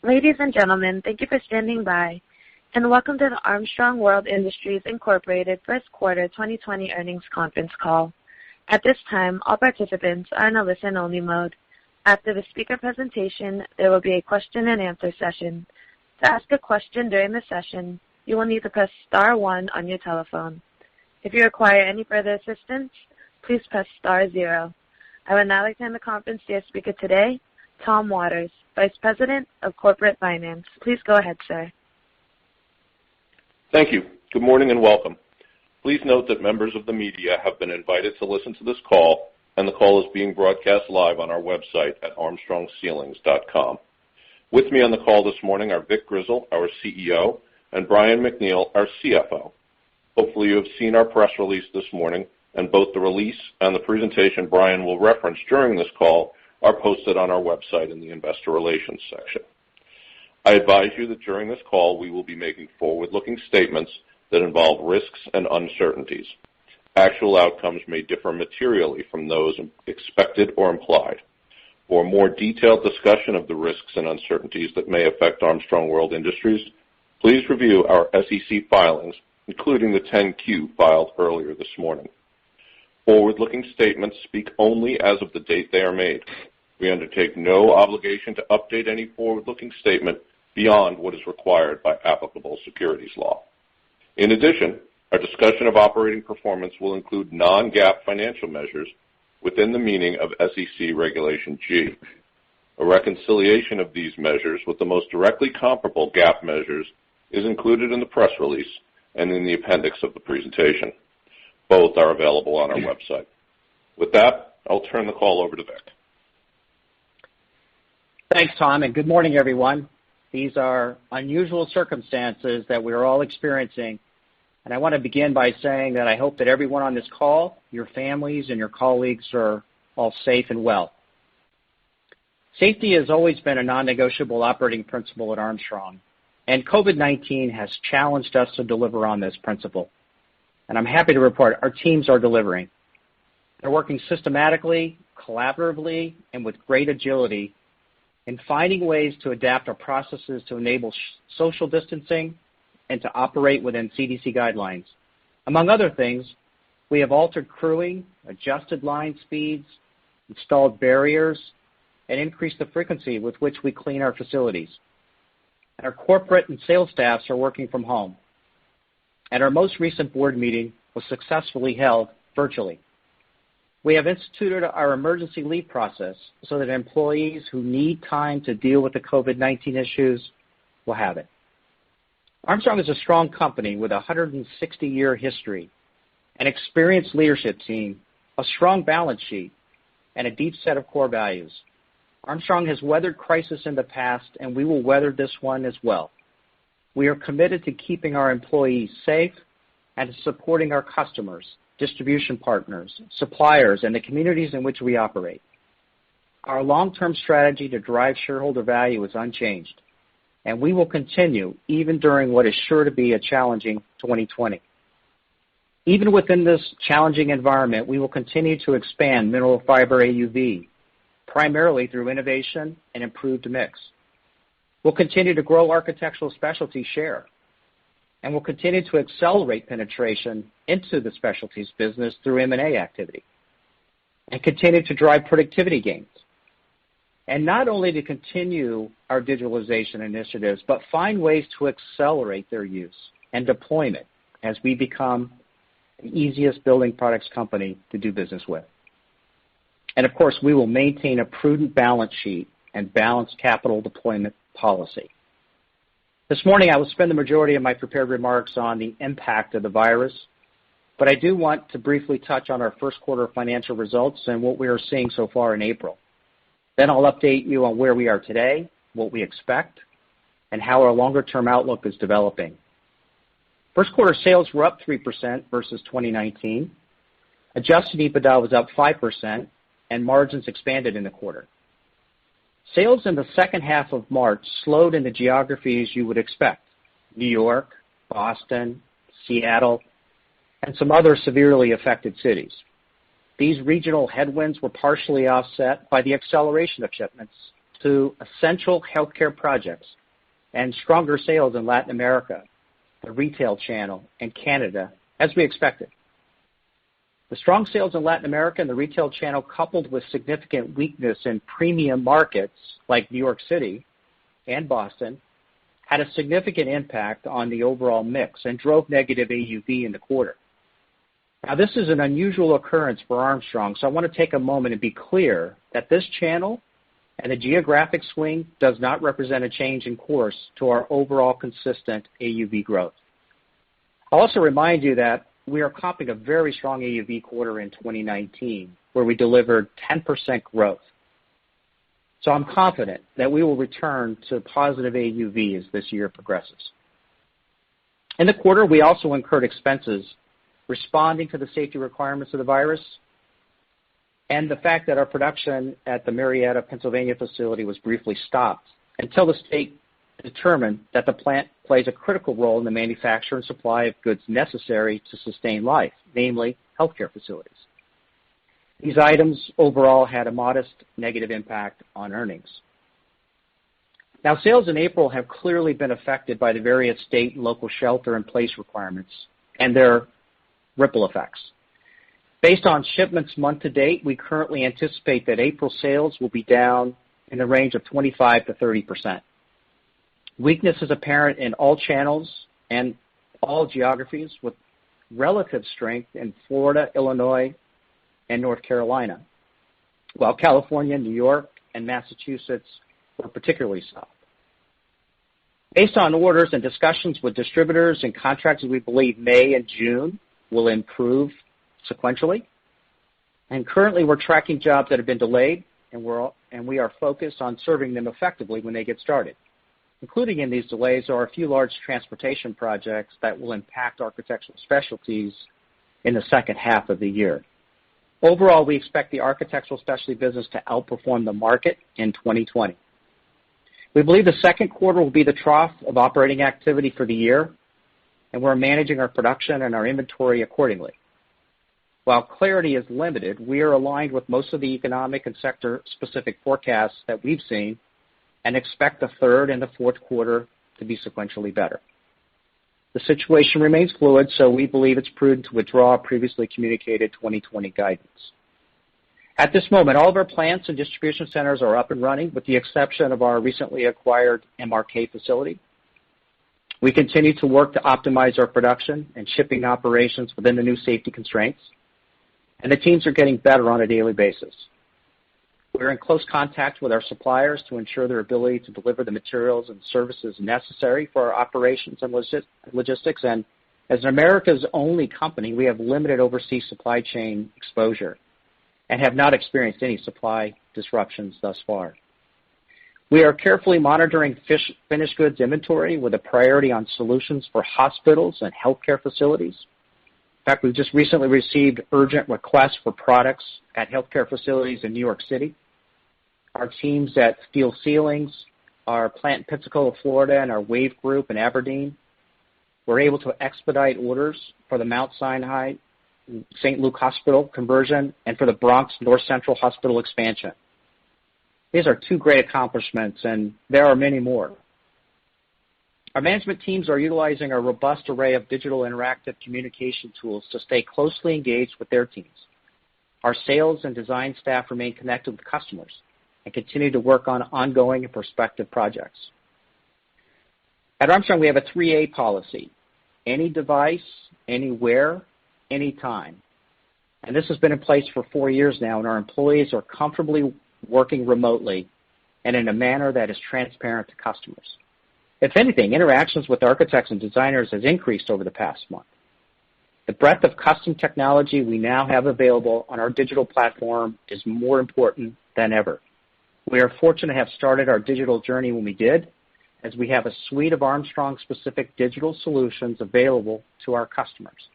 Ladies and gentlemen, thank you for standing by, and welcome to the Armstrong World Industries Incorporated First Quarter 2020 Earnings Conference Call. At this time, all participants are in a listen-only mode. After the speaker presentation, there will be a question-and-answer session. To ask a question during the session, you will need to press star 1 on your telephone. If you require any further assistance, please press star 0. I would now like to hand the conference to your speaker today, Tom Waters, Vice President of Corporate Finance. Please go ahead, sir. Thank you. Good morning and welcome. Please note that members of the media have been invited to listen to this call, and the call is being broadcast live on our website at armstrongceilings.com. With me on the call this morning are Vic Grizzle, our CEO, and Brian MacNeal, our CFO. Hopefully you have seen our press release this morning, and both the release and the presentation Brian will reference during this call are posted on our website in the Investor Relations section. I advise you that during this call we will be making forward-looking statements that involve risks and uncertainties. Actual outcomes may differ materially from those expected or implied. For a more detailed discussion of the risks and uncertainties that may affect Armstrong World Industries, please review our SEC filings, including the 10-Q filed earlier this morning. Forward-looking statements speak only as of the date they are made. We undertake no obligation to update any forward-looking statement beyond what is required by applicable securities law. In addition, our discussion of operating performance will include non-GAAP financial measures within the meaning of SEC Regulation G. A reconciliation of these measures with the most directly comparable GAAP measures is included in the press release and in the appendix of the presentation. Both are available on our website. With that, I'll turn the call over to Vic. Thanks, Tom, and good morning, everyone. These are unusual circumstances that we're all experiencing, and I want to begin by saying that I hope that everyone on this call, your families and your colleagues, are all safe and well. Safety has always been a non-negotiable operating principle at Armstrong, and COVID-19 has challenged us to deliver on this principle. And I'm happy to report our teams are delivering. They're working systematically, collaboratively, and with great agility in finding ways to adapt our processes to enable social distancing and to operate within CDC guidelines. Among other things, we have altered crewing, adjusted line speeds, installed barriers, and increased the frequency with which we clean our facilities. Our corporate and sales staffs are working from home. And our most recent board meeting was successfully held virtually. We have instituted our emergency leave process so that employees who need time to deal with the COVID-19 issues will have it. Armstrong is a strong company with a 160-year history, an experienced leadership team, a strong balance sheet, and a deep set of core values. Armstrong has weathered crisis in the past, and we will weather this one as well. We are committed to keeping our employees safe and to supporting our customers, distribution partners, suppliers, and the communities in which we operate. Our long-term strategy to drive shareholder value is unchanged, and we will continue even during what is sure to be a challenging 2020. Even within this challenging environment, we will continue to expand mineral fiber AUV, primarily through innovation and improved mix. We'll continue to grow architectural specialty share, and we'll continue to accelerate penetration into the specialties business through M&A activity, and continue to drive productivity gains. And not only to continue our digitalization initiatives, but find ways to accelerate their use and deployment as we become the easiest building products company to do business with. And of course, we will maintain a prudent balance sheet and balanced capital deployment policy. This morning, I will spend the majority of my prepared remarks on the impact of the virus, but I do want to briefly touch on our first quarter financial results and what we are seeing so far in April. Then I'll update you on where we are today, what we expect, and how our longer-term outlook is developing. First quarter sales were up 3% versus 2019. Adjusted EBITDA was up 5%, and margins expanded in the quarter. Sales in the second half of March slowed in the geographies you would expect: New York, Boston, Seattle, and some other severely affected cities. These regional headwinds were partially offset by the acceleration of shipments to essential healthcare projects and stronger sales in Latin America, the retail channel, and Canada, as we expected. The strong sales in Latin America and the retail channel, coupled with significant weakness in premium markets like New York City and Boston, had a significant impact on the overall mix and drove negative AUV in the quarter. Now, this is an unusual occurrence for Armstrong, so I want to take a moment and be clear that this channel and the geographic swing does not represent a change in course to our overall consistent AUV growth. I'll also remind you that we are comping a very strong AUV quarter in 2019, where we delivered 10% growth. So I'm confident that we will return to positive AUV as this year progresses. In the quarter, we also incurred expenses responding to the safety requirements of the virus and the fact that our production at the Marietta, Pennsylvania facility was briefly stopped until the state determined that the plant plays a critical role in the manufacture and supply of goods necessary to sustain life, namely healthcare facilities. These items overall had a modest negative impact on earnings. Now, sales in April have clearly been affected by the various state and local shelter-in-place requirements and their ripple effects. Based on shipments month to date, we currently anticipate that April sales will be down in the range of 25 to 30%. Weakness is apparent in all channels and all geographies, with relative strength in Florida, Illinois, and North Carolina, while California, New York, and Massachusetts were particularly soft. Based on orders and discussions with distributors and contractors, we believe May and June will improve sequentially. And currently, we're tracking jobs that have been delayed, and we are focused on serving them effectively when they get started. Including in these delays are a few large transportation projects that will impact Architectural Specialties in the second half of the year. Overall, we expect the Architectural Specialty business to outperform the market in 2020. We believe the second quarter will be the trough of operating activity for the year, and we're managing our production and our inventory accordingly. While clarity is limited, we are aligned with most of the economic and sector-specific forecasts that we've seen and expect the third and the fourth quarter to be sequentially better. The situation remains fluid, so we believe it's prudent to withdraw previously communicated 2020 guidance. At this moment, all of our plants and distribution centers are up and running, with the exception of our recently acquired MRK facility. We continue to work to optimize our production and shipping operations within the new safety constraints, and the teams are getting better on a daily basis. We're in close contact with our suppliers to ensure their ability to deliver the materials and services necessary for our operations and logistics. And as America's only company, we have limited overseas supply chain exposure and have not experienced any supply disruptions thus far. We are carefully monitoring finished goods inventory with a priority on solutions for hospitals and healthcare facilities. In fact, we've just recently received urgent requests for products at healthcare facilities in New York City. Our teams at Steel Ceilings, our plant in Pensacola, Florida, and our Wave Group in Aberdeen were able to expedite orders for the Mount Sinai St. Luke Hospital conversion and for the Bronx North Central Hospital expansion. These are two great accomplishments, and there are many more. Our management teams are utilizing a robust array of digital interactive communication tools to stay closely engaged with their teams. Our sales and design staff remain connected with customers and continue to work on ongoing and prospective projects. At Armstrong, we have a 3A policy: any device, anywhere, anytime. And this has been in place for 4 years now, and our employees are comfortably working remotely and in a manner that is transparent to customers. If anything, interactions with architects and designers has increased over the past month. The breadth of custom technology we now have available on our digital platform is more important than ever. We are fortunate to have started our digital journey when we did, as we have a suite of Armstrong-specific digital solutions available to our customers.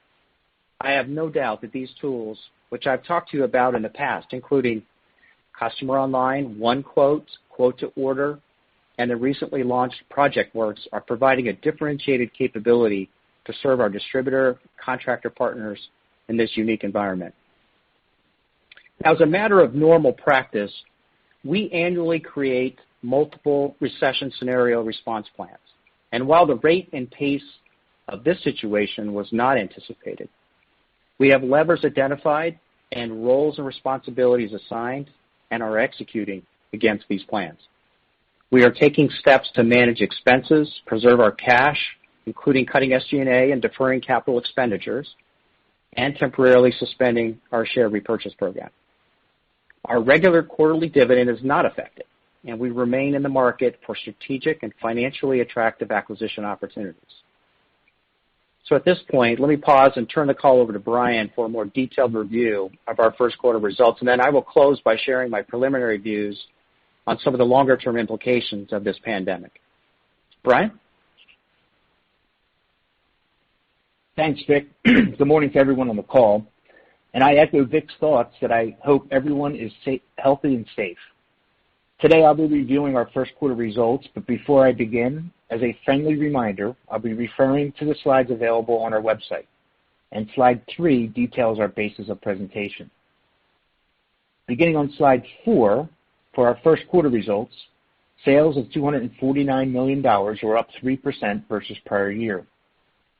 I have no doubt that these tools, which I've talked to you about in the past, including Customer Online, One Quote, Quote to Order, and the recently launched ProjectWorks, are providing a differentiated capability to serve our distributor, contractor partners in this unique environment. Now, as a matter of normal practice, We annually create multiple recession scenario response plans. And while the rate and pace of this situation was not anticipated, we have levers identified and roles and responsibilities assigned and are executing against these plans. We are taking steps to manage expenses, preserve our cash, including cutting SG&A and deferring capital expenditures, and temporarily suspending our share repurchase program. Our regular quarterly dividend is not affected, and we remain in the market for strategic and financially attractive acquisition opportunities. So at this point, let me pause and turn the call over to Brian for a more detailed review of our first quarter results, and then I will close by sharing my preliminary views on some of the longer-term implications of this pandemic. Brian? Thanks, Vic. Good morning to everyone on the call. And I echo Vic's thoughts that I hope everyone is healthy and safe. Today I'll be reviewing our first quarter results, but before I begin, as a friendly reminder, I'll be referring to the slides available on our website. And slide 3 details our basis of presentation. Beginning on slide 4, for our first quarter results, sales of $249 million were up 3% versus prior year.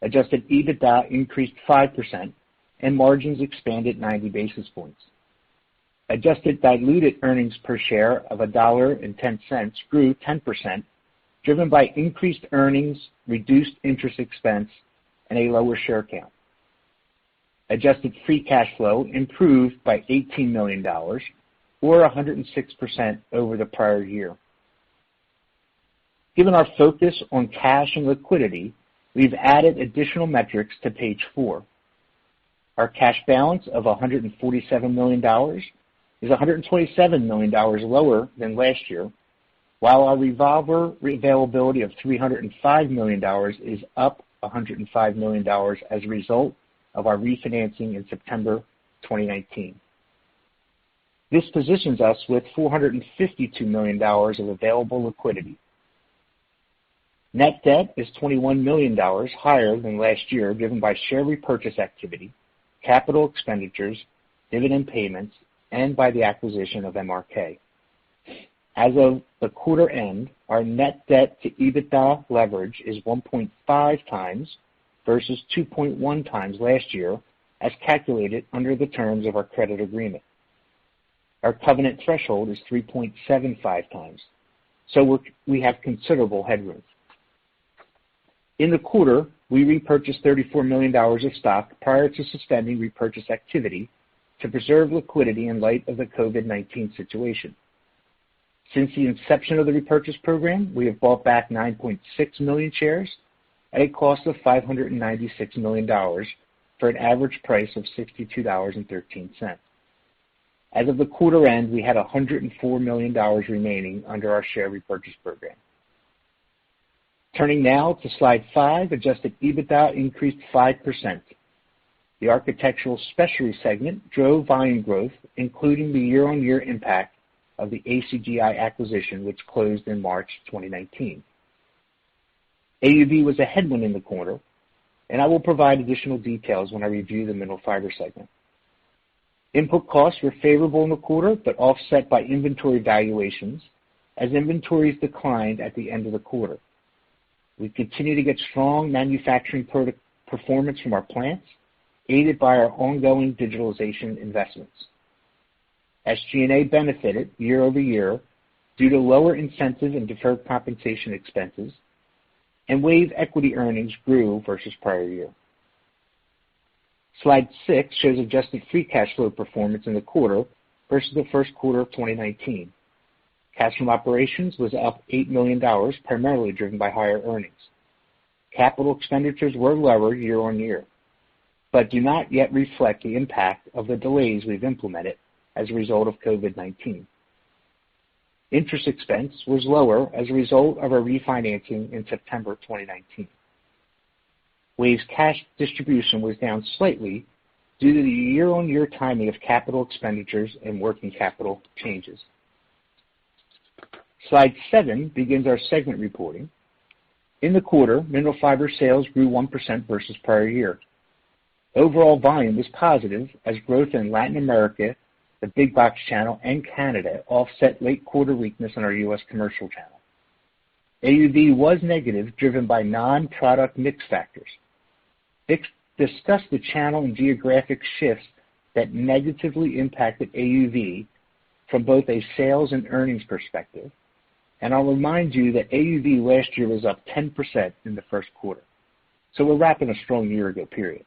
Adjusted EBITDA increased 5%, and margins expanded 90 basis points. Adjusted diluted earnings per share of $1.10 grew 10%, driven by increased earnings, reduced interest expense, and a lower share count. Adjusted free cash flow improved by $18 million, or 106% over the prior year. Given our focus on cash and liquidity, we've added additional metrics to page 4. Our cash balance of $147 million is $127 million lower than last year, while our revolver availability of $305 million is up $105 million as a result of our refinancing in September 2019. This positions us with $452 million of available liquidity. Net debt is $21 million higher than last year, driven by share repurchase activity, capital expenditures, dividend payments, and by the acquisition of MRK. As of the quarter end, our net debt to EBITDA leverage is 1.5 times versus 2.1 times last year, as calculated under the terms of our credit agreement. Our covenant threshold is 3.75 times, so we have considerable headroom. In the quarter, we repurchased $34 million of stock prior to suspending repurchase activity to preserve liquidity in light of the COVID-19 situation. Since the inception of the repurchase program, we have bought back 9.6 million shares at a cost of $596 million for an average price of $62.13. As of the quarter end, we had $104 million remaining under our share repurchase program. Turning now to slide 5, adjusted EBITDA increased 5%. The Architectural Specialties segment drove volume growth, including the year-on-year impact of the ACGI acquisition, which closed in March 2019. AUV was a headwind in the quarter, and I will provide additional details when I review the Mineral Fiber segment. Input costs were favorable in the quarter, but offset by inventory valuations, as inventories declined at the end of the quarter. We continue to get strong manufacturing performance from our plants, aided by our ongoing digitalization investments. SG&A benefited year over year due to lower incentive and deferred compensation expenses, and WAVE equity earnings grew versus prior year. Slide 6 shows adjusted free cash flow performance in the quarter versus the first quarter of 2019. Cash from operations was up $8 million, primarily driven by higher earnings. Capital expenditures were lower year on year, but do not yet reflect the impact of the delays we've implemented as a result of COVID-19. Interest expense was lower as a result of our refinancing in September 2019. WAVE's cash distribution was down slightly due to the year-on-year timing of capital expenditures and working capital changes. Slide 7 begins our segment reporting. In the quarter, Mineral Fiber sales grew 1% versus prior year. Overall volume was positive as growth in Latin America, the big box channel, and Canada offset late quarter weakness in our U.S. commercial channel. AUV was negative, driven by non-product mix factors. Vic discussed the channel and geographic shifts that negatively impacted AUV from both a sales and earnings perspective, and I'll remind you that AUV last year was up 10% in the first quarter, so we're wrapping a strong year-ago period.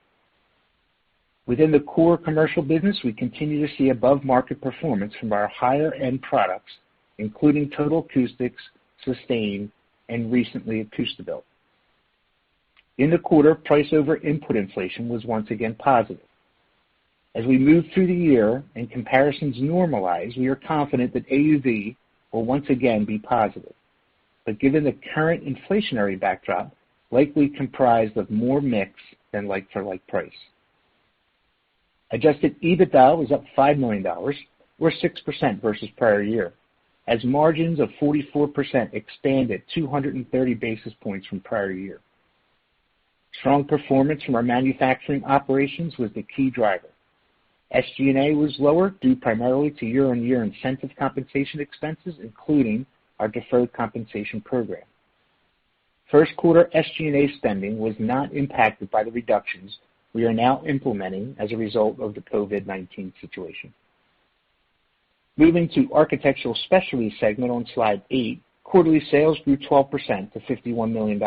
Within the core commercial business, we continue to see above-market performance from our higher-end products, including Total Acoustics, Sustain, and recently Acoustibuilt. In the quarter, price over input inflation was once again positive. As we move through the year and comparisons normalize, we are confident that AUV will once again be positive, but given the current inflationary backdrop, likely comprised of more mix than like-for-like price. Adjusted EBITDA was up $5 million, or 6% versus prior year, as margins of 44% expanded 230 basis points from prior year. Strong performance from our manufacturing operations was the key driver. SG&A was lower due primarily to year-on-year incentive compensation expenses, including our deferred compensation program. First quarter SG&A spending was not impacted by the reductions we are now implementing as a result of the COVID-19 situation. Moving to Architectural Specialties segment on slide 8, quarterly sales grew 12% to $51 million.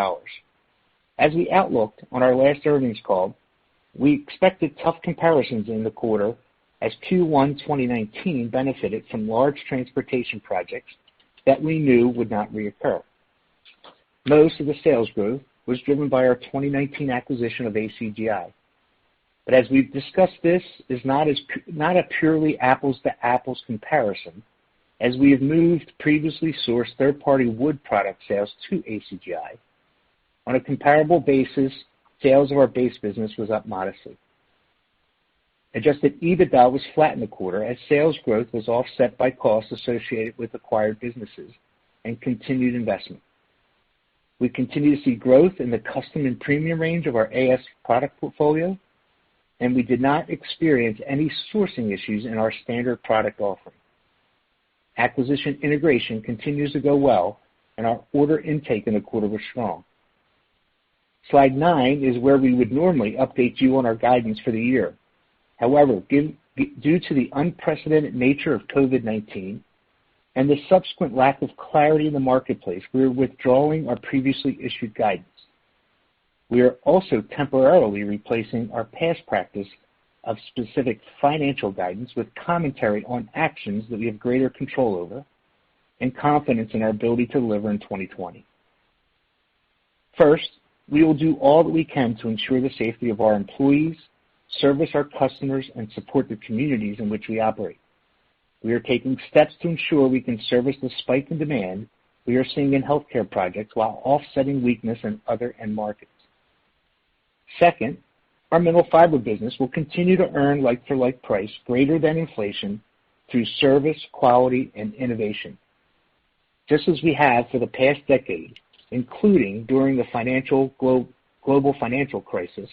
As we outlooked on our last earnings call, we expected tough comparisons in the quarter as Q1 2019 benefited from large transportation projects that we knew would not reoccur. Most of the sales growth was driven by our 2019 acquisition of ACGI. But as we've discussed, this is not a purely apples-to-apples comparison, as we have moved previously sourced third-party wood product sales to ACGI. On a comparable basis, sales of our base business was up modestly. Adjusted EBITDA was flat in the quarter as sales growth was offset by costs associated with acquired businesses and continued investment. We continue to see growth in the custom and premium range of our AS product portfolio, and we did not experience any sourcing issues in our standard product offering. Acquisition integration continues to go well, and our order intake in the quarter was strong. Slide 9 is where we would normally update you on our guidance for the year. However, due to the unprecedented nature of COVID-19 and the subsequent lack of clarity in the marketplace, we are withdrawing our previously issued guidance. We are also temporarily replacing our past practice of specific financial guidance with commentary on actions that we have greater control over and confidence in our ability to deliver in 2020. First, we will do all that we can to ensure the safety of our employees, service our customers, and support the communities in which we operate. We are taking steps to ensure we can service the spike in demand we are seeing in healthcare projects while offsetting weakness in other end markets. Second, our mineral fiber business will continue to earn like-for-like price greater than inflation through service, quality, and innovation, just as we have for the past decade, including during the global financial crisis.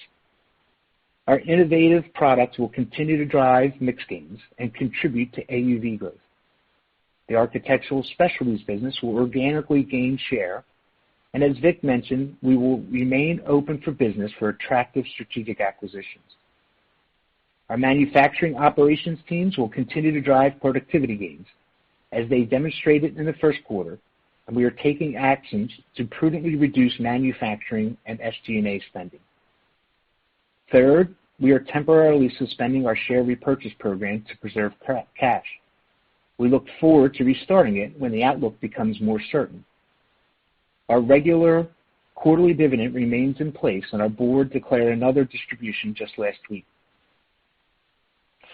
Our innovative products will continue to drive mix gains and contribute to AUV growth. The Architectural Specialties business will organically gain share, and as Vic mentioned, we will remain open for business for attractive strategic acquisitions. Our manufacturing operations teams will continue to drive productivity gains, as they demonstrated in the first quarter, and we are taking actions to prudently reduce manufacturing and SG&A spending. Third, we are temporarily suspending our share repurchase program to preserve cash. We look forward to restarting it when the outlook becomes more certain. Our regular quarterly dividend remains in place, and our board declared another distribution just last week.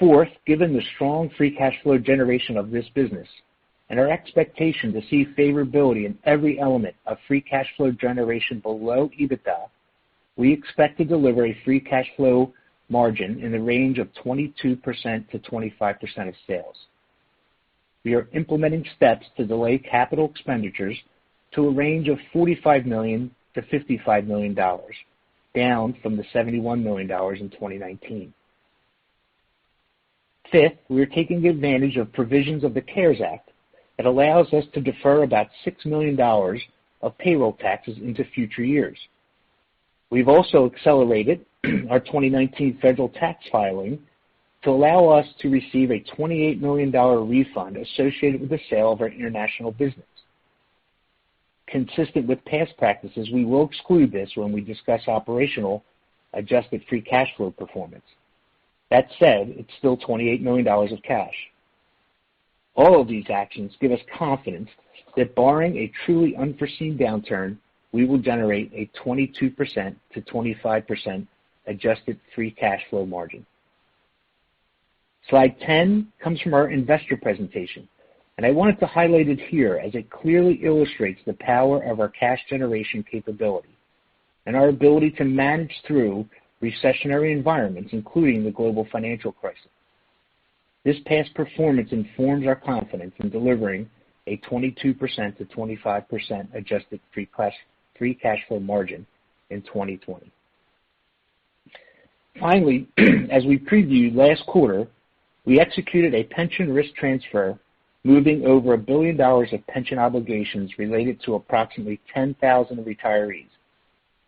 Fourth, given the strong free cash flow generation of this business and our expectation to see favorability in every element of free cash flow generation below EBITDA, we expect to deliver a free cash flow margin in the range of 22% to 25% of sales. We are implementing steps to delay capital expenditures to a range of $45 million to $55 million, down from the $71 million in 2019. Fifth, we are taking advantage of provisions of the CARES Act that allows us to defer about $6 million of payroll taxes into future years. We've also accelerated our 2019 federal tax filing to allow us to receive a $28 million refund associated with the sale of our international business. Consistent with past practices, we will exclude this when we discuss operational adjusted free cash flow performance. That said, it's still $28 million of cash. All of these actions give us confidence that barring a truly unforeseen downturn, we will generate a 22% to 25% adjusted free cash flow margin. Slide 10 comes from our investor presentation, and I wanted to highlight it here as it clearly illustrates the power of our cash generation capability and our ability to manage through recessionary environments, including the global financial crisis. This past performance informs our confidence in delivering a 22% to 25% adjusted free cash flow margin in 2020. Finally, as we previewed last quarter, we executed a pension risk transfer, moving over $1 billion of pension obligations related to approximately 10,000 retirees.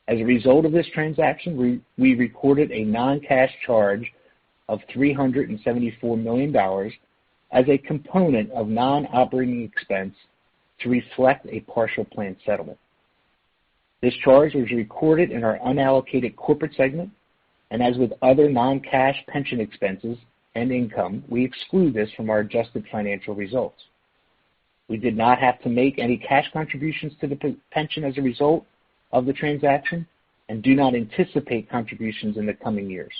As a result of this transaction, we recorded a non-cash charge of $374 million as a component of non-operating expense to reflect a partial plan settlement. This charge was recorded in our unallocated corporate segment, and as with other non-cash pension expenses and income, we exclude this from our adjusted financial results. We did not have to make any cash contributions to the pension as a result of the transaction and do not anticipate contributions in the coming years.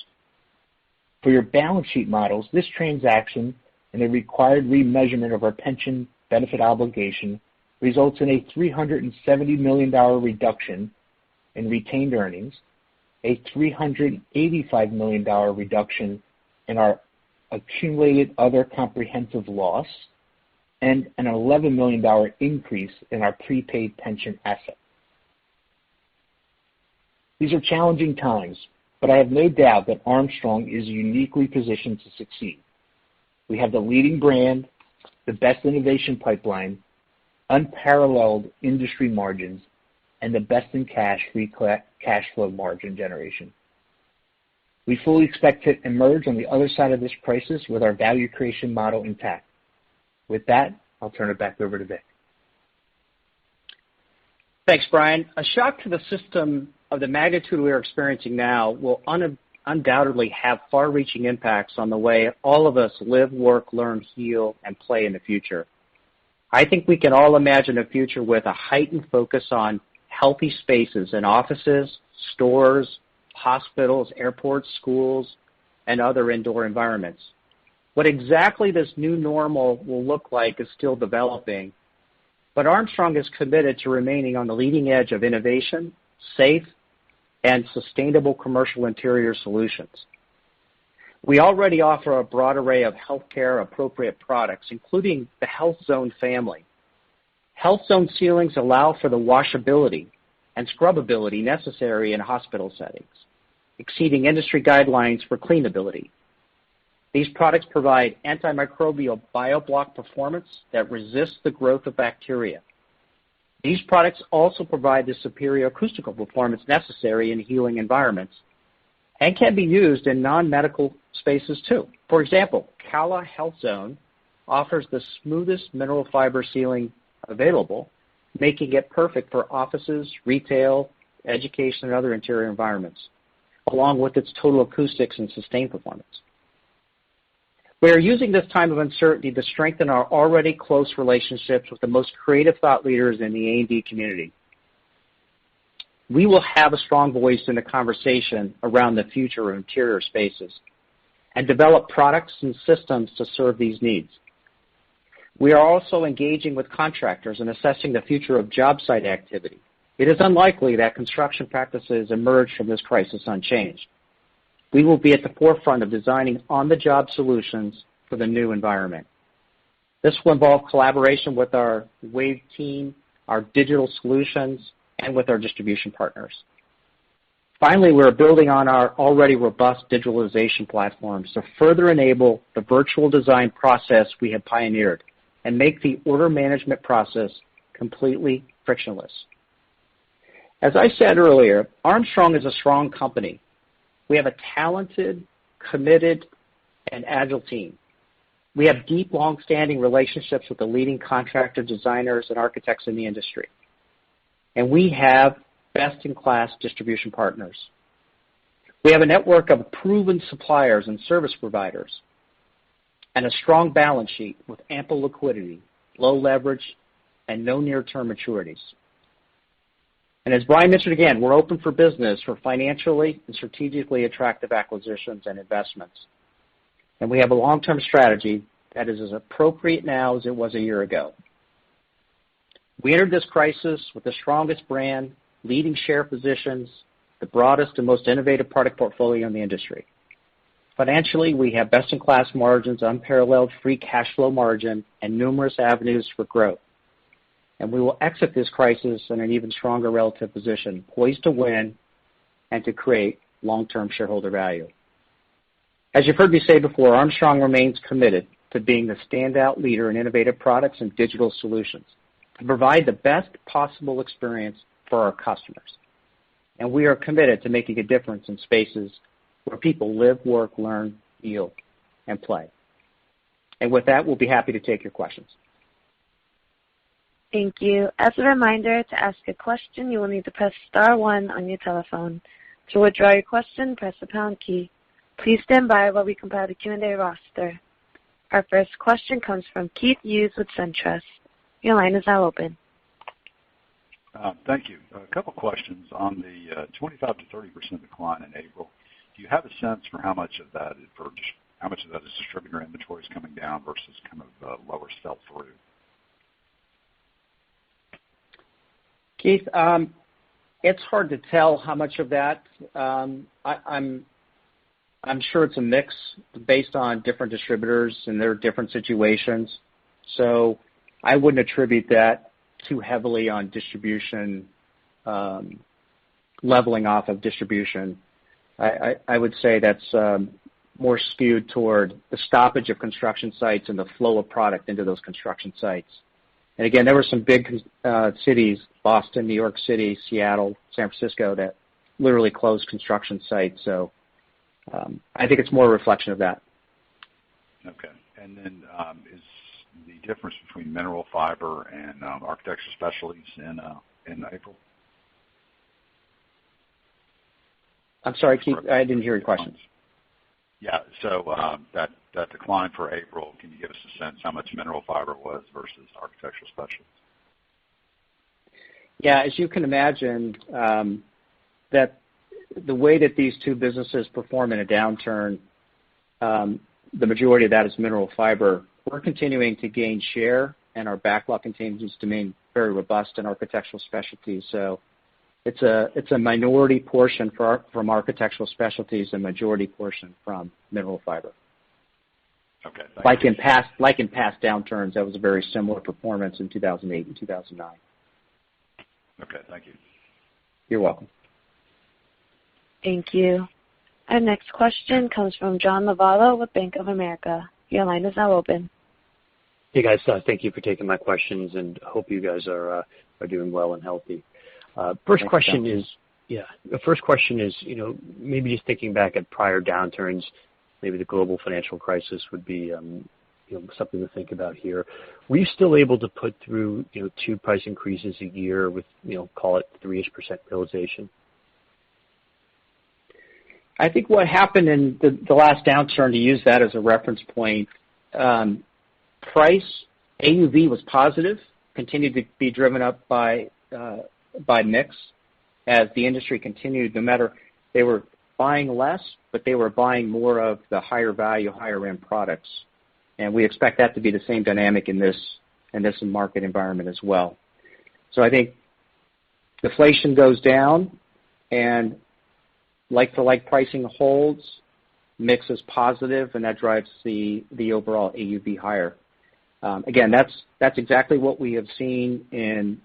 For your balance sheet models, this transaction and the required remeasurement of our pension benefit obligation results in a $370 million reduction in retained earnings, a $385 million reduction in our accumulated other comprehensive loss, and an $11 million increase in our prepaid pension asset. These are challenging times, but I have no doubt that Armstrong is uniquely positioned to succeed. We have the leading brand, the best innovation pipeline, unparalleled industry margins, and the best in free cash flow margin generation. We fully expect to emerge on the other side of this crisis with our value creation model intact. With that, I'll turn it back over to Vic. Thanks, Brian. A shock to the system of the magnitude we are experiencing now will undoubtedly have far-reaching impacts on the way all of us live, work, learn, heal, and play in the future. I think we can all imagine a future with a heightened focus on healthy spaces in offices, stores, hospitals, airports, schools, and other indoor environments. What exactly this new normal will look like is still developing, but Armstrong is committed to remaining on the leading edge of innovation, safe, and sustainable commercial interior solutions. We already offer a broad array of healthcare appropriate products, including the Health Zone family. Health Zone ceilings allow for the washability and scrubability necessary in hospital settings, exceeding industry guidelines for cleanability. These products provide antimicrobial bioblock performance that resists the growth of bacteria. These products also provide the superior acoustical performance necessary in healing environments and can be used in non-medical spaces too. For example, Cala Health Zone offers the smoothest mineral fiber ceiling available, making it perfect for offices, retail, education, and other interior environments, along with its total acoustics and sustained performance. We are using this time of uncertainty to strengthen our already close relationships with the most creative thought leaders in the A&D community. We will have a strong voice in the conversation around the future of interior spaces and develop products and systems to serve these needs. We are also engaging with contractors and assessing the future of job site activity. It is unlikely that construction practices emerge from this crisis unchanged. We will be at the forefront of designing on-the-job solutions for the new environment. This will involve collaboration with our WAVE team, our digital solutions, and with our distribution partners. Finally, we're building on our already robust digitalization platforms to further enable the virtual design process we have pioneered and make the order management process completely frictionless. As I said earlier, Armstrong is a strong company. We have a talented, committed, and agile team. We have deep, long-standing relationships with the leading contractor, designers, and architects in the industry. And we have best-in-class distribution partners. We have a network of proven suppliers and service providers and a strong balance sheet with ample liquidity, low leverage, and no near-term maturities. And as Brian mentioned again, we're open for business for financially and strategically attractive acquisitions and investments. And we have a long-term strategy that is as appropriate now as it was a year ago. We entered this crisis with the strongest brand, leading share positions, the broadest and most innovative product portfolio in the industry. Financially, we have best-in-class margins, unparalleled free cash flow margin, and numerous avenues for growth. And we will exit this crisis in an even stronger relative position, poised to win and to create long-term shareholder value. As you've heard me say before, Armstrong remains committed to being the standout leader in innovative products and digital solutions to provide the best possible experience for our customers. And we are committed to making a difference in spaces where people live, work, learn, heal, and play. And with that, we'll be happy to take your questions. Thank you. As a reminder, to ask a question, you will need to press star 1 on your telephone. To withdraw your question, press the pound key. Please stand by while we compile the Q&A roster. Our first question comes from Keith Hughes with SunTrust. Your line is now open. Thank you. A couple questions on the 25 to 30% decline in April. Do you have a sense for how much of that is distributor inventories coming down versus kind of lower sell-through? Keith, it's hard to tell how much of that. I'm sure it's a mix based on different distributors and their different situations. So I wouldn't attribute that too heavily on distribution, leveling off of distribution. I would say that's more skewed toward the stoppage of construction sites and the flow of product into those construction sites. And again, there were some big cities, Boston, New York City, Seattle, San Francisco, that literally closed construction sites. So I think it's more a reflection of that. Okay. And then is the difference between mineral fiber and architectural specialties in April? I'm sorry, Keith, I didn't hear your question. Yeah, so that decline for April, can you give us a sense how much mineral fiber was versus architectural specialties? Yeah, as you can imagine, that the way that these two businesses perform in a downturn, the majority of that is mineral fiber. We're continuing to gain share, and our backlog continues to remain very robust in architectural specialties. So it's a minority portion from architectural specialties, a majority portion from mineral fiber. Okay. Like in past downturns, that was a very similar performance in 2008 and 2009. Okay, thank you. You're welcome. Thank you. Our next question comes from John Lovallo with Bank of America. Your line is now open. Hey guys, thank you for taking my questions, and hope you guys are doing well and healthy. First question is, maybe just thinking back at prior downturns, maybe the global financial crisis would be something to think about here. Were you still able to put through 2 price increases a year with call it 3-ish% realization? I think what happened in the last downturn, to use that as a reference point, price AUV was positive, continued to be driven up by mix as the industry continued. No matter, they were buying less, but they were buying more of the higher value, higher end products, and we expect that to be the same dynamic in this market environment as well. So I think deflation goes down, and like-for-like pricing holds, mix is positive, and that drives the overall AUV higher. Again, that's exactly what we have seen in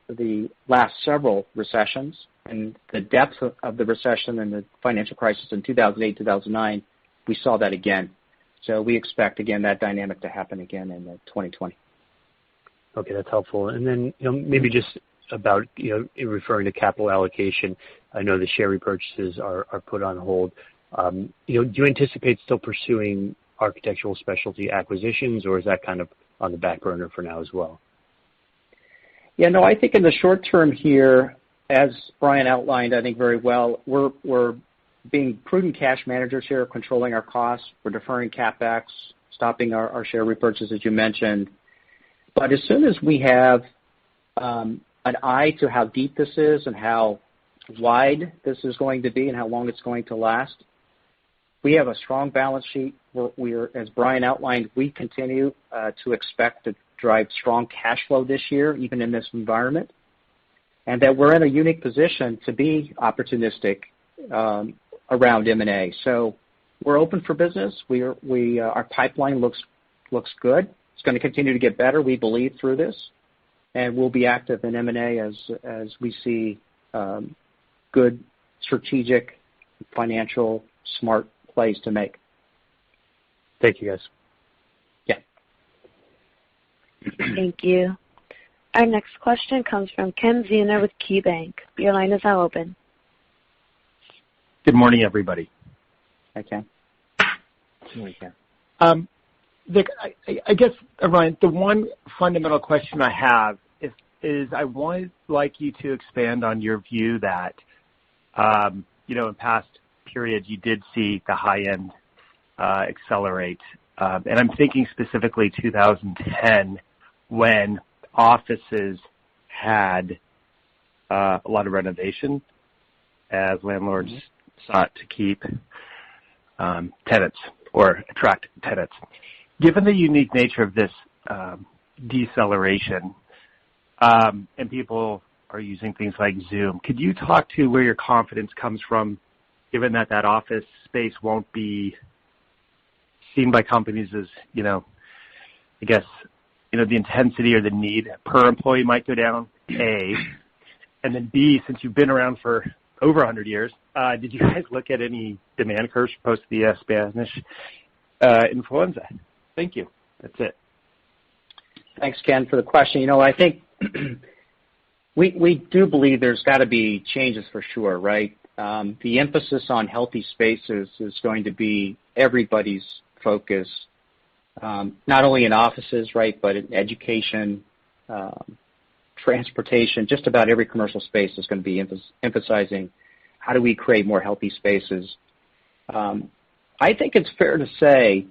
the last several recessions and the depth of the recession and the financial crisis in 2008, 2009, we saw that again. So we expect, again, that dynamic to happen again in 2020. Okay, that's helpful. And then maybe just about in referring to capital allocation, I know the share repurchases are put on hold. Do you anticipate still pursuing architectural specialty acquisitions, or is that kind of on the back burner for now as well? Yeah, no, I think in the short term here, as Brian outlined, I think very well, we're being prudent cash managers here, controlling our costs. We're deferring CapEx, stopping our share repurchase, as you mentioned. But as soon as we have an eye to how deep this is and how wide this is going to be and how long it's going to last, we have a strong balance sheet. We're as Brian outlined, we continue to expect to drive strong cash flow this year, even in this environment, and that we're in a unique position to be opportunistic around M&A. So we're open for business. Our pipeline looks good. It's going to continue to get better, we believe, through this, and we'll be active in M&A as we see good strategic, financial, smart plays to make. Thank you, guys. Yeah. Thank you. Our next question comes from Ken Zener with KeyBank. Your line is now open. Good morning, everybody. Hi, Ken. Good morning, Ken. Vic, I guess, Ryan, the one fundamental question I have is I would like you to expand on your view that, in past periods you did see the high end accelerate. And I'm thinking specifically 2010 when offices had a lot of renovation as landlords sought to keep tenants or attract tenants. Given the unique nature of this deceleration, and people are using things like Zoom, could you talk to where your confidence comes from, given that office space won't be seen by companies as, I guess, the intensity or the need per employee might go down, A, and then B, since you've been around for over 100 years, did you guys look at any demand curves post the Spanish influenza? Thank you. That's it. Thanks, Ken, for the question. I think we do believe there's got to be changes for sure, right? The emphasis on healthy spaces is going to be everybody's focus, not only in offices, right, but in education, transportation. Just about every commercial space is going to be emphasizing how do we create more healthy spaces. I think it's fair to say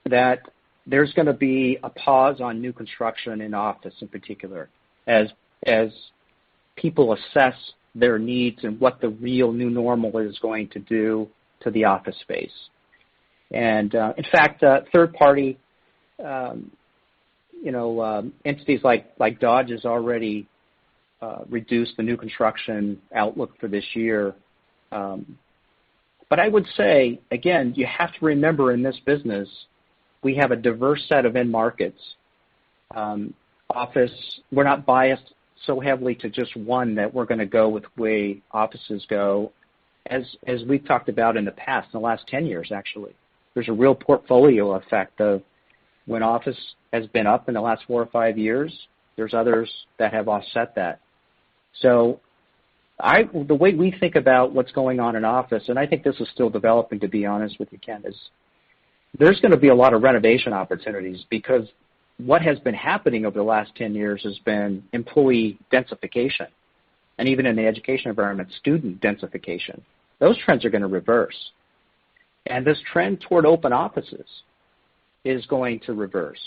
that there's going to be a pause on new construction in office in particular as people assess their needs and what the real new normal is going to do to the office space. And in fact, third-party entities like Dodge has already reduced the new construction outlook for this year. But I would say, again, you have to remember in this business, we have a diverse set of end markets. Office, we're not biased so heavily to just one that we're going to go with the way offices go. As we've talked about in the past, in the last 10 years actually, there's a real portfolio effect of when office has been up in the last 4 or 5 years, there's others that have offset that. So the way we think about what's going on in office, and I think this is still developing, to be honest with you, Ken, is there's going to be a lot of renovation opportunities because what has been happening over the last 10 years has been employee densification, and even in the education environment, student densification. Those trends are going to reverse. And this trend toward open offices is going to reverse.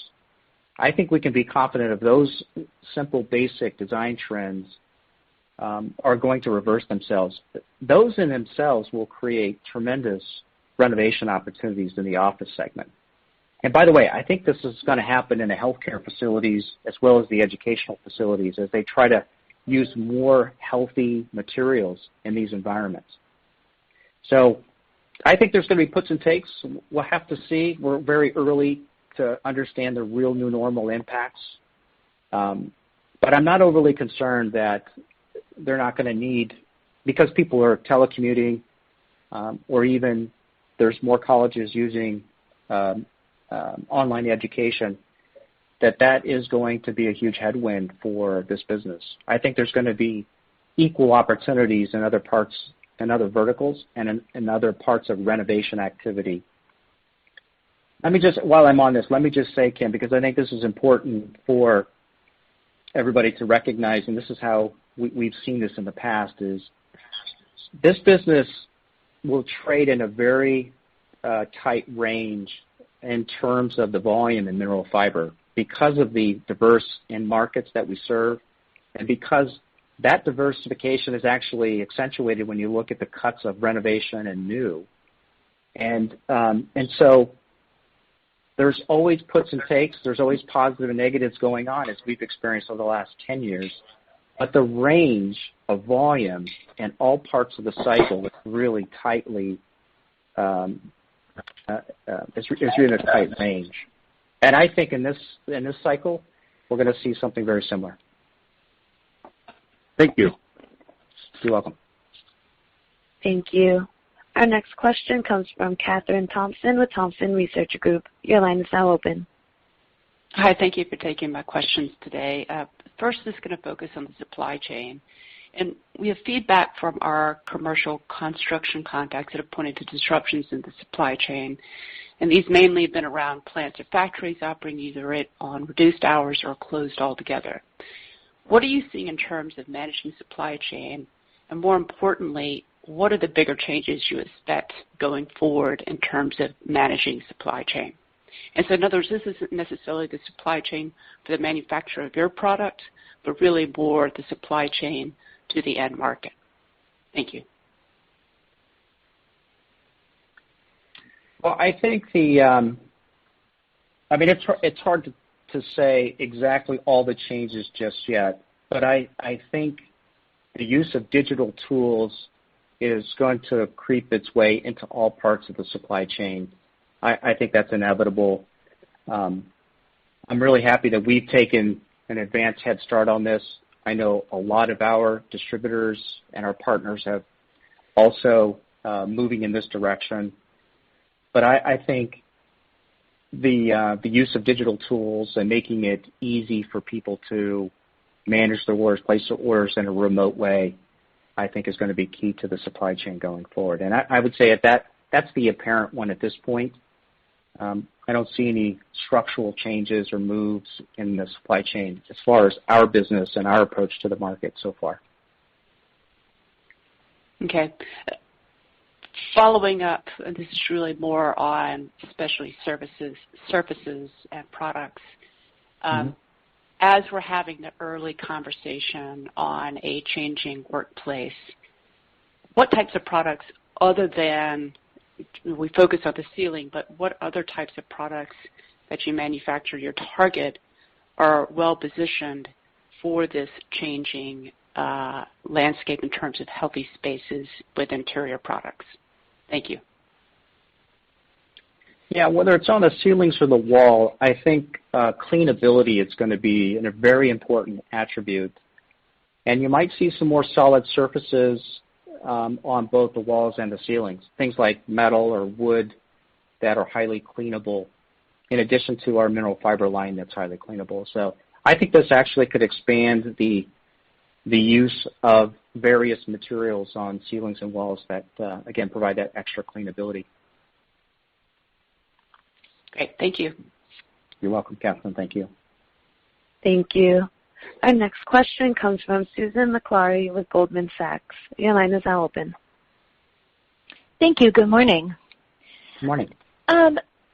I think we can be confident of those simple, basic design trends are going to reverse themselves. Those in themselves will create tremendous renovation opportunities in the office segment. And by the way, I think this is going to happen in the healthcare facilities as well as the educational facilities as they try to use more healthy materials in these environments. So I think there's going to be puts and takes. We'll have to see. We're very early to understand the real new normal impacts. But I'm not overly concerned that they're not going to need, because people are telecommuting, or even there's more colleges using online education, that is going to be a huge headwind for this business. I think there's going to be equal opportunities in other parts and other verticals and in other parts of renovation activity. While I'm on this, let me just say, Kim, because I think this is important for everybody to recognize, and this is how we've seen this in the past, is this business will trade in a very tight range in terms of the volume in mineral fiber because of the diverse end markets that we serve, and because that diversification is actually accentuated when you look at the cuts of renovation and new. And so there's always puts and takes. There's always positive and negatives going on, as we've experienced over the last 10 years. But the range of volume in all parts of the cycle is really tightly, it's really in a tight range. And I think in this cycle, we're going to see something very similar. Thank you. You're welcome. Thank you. Our next question comes from Kathryn Thompson with Thompson Research Group. Your line is now open. Hi, thank you for taking my questions today. First is going to focus on the supply chain. And we have feedback from our commercial construction contacts that have pointed to disruptions in the supply chain. And these mainly have been around plants or factories operating either on reduced hours or closed altogether. What are you seeing in terms of managing supply chain? And more importantly, what are the bigger changes you expect going forward in terms of managing supply chain? And so in other words, this isn't necessarily the supply chain for the manufacturer of your product, but really more the supply chain to the end market. Thank you. Well, I think it's hard to say exactly all the changes just yet, but I think the use of digital tools is going to creep its way into all parts of the supply chain. I think that's inevitable. I'm really happy that we've taken an advanced head start on this. I know a lot of our distributors and our partners have also moving in this direction. But I think the use of digital tools and making it easy for people to manage their orders, place their orders in a remote way, I think is going to be key to the supply chain going forward. And I would say that's the apparent one at this point. I don't see any structural changes or moves in the supply chain as far as our business and our approach to the market so far. Okay. Following up, and this is really more on especially surfaces and products. As we're having the early conversation on a changing workplace, what types of products other than, we focus on the ceiling, but what other types of products that you manufacture, your target, are well positioned for this changing landscape in terms of healthy spaces with interior products? Thank you. Yeah, whether it's on the ceilings or the wall, I think cleanability is going to be a very important attribute. And you might see some more solid surfaces on both the walls and the ceilings, things like metal or wood that are highly cleanable, in addition to our mineral fiber line that's highly cleanable. So I think this actually could expand the use of various materials on ceilings and walls that, again, provide that extra cleanability. Great. Thank you. You're welcome, Catherine. Thank you. Thank you. Our next question comes from Susan McClary with Goldman Sachs. Your line is now open. Thank you. Good morning. Good morning.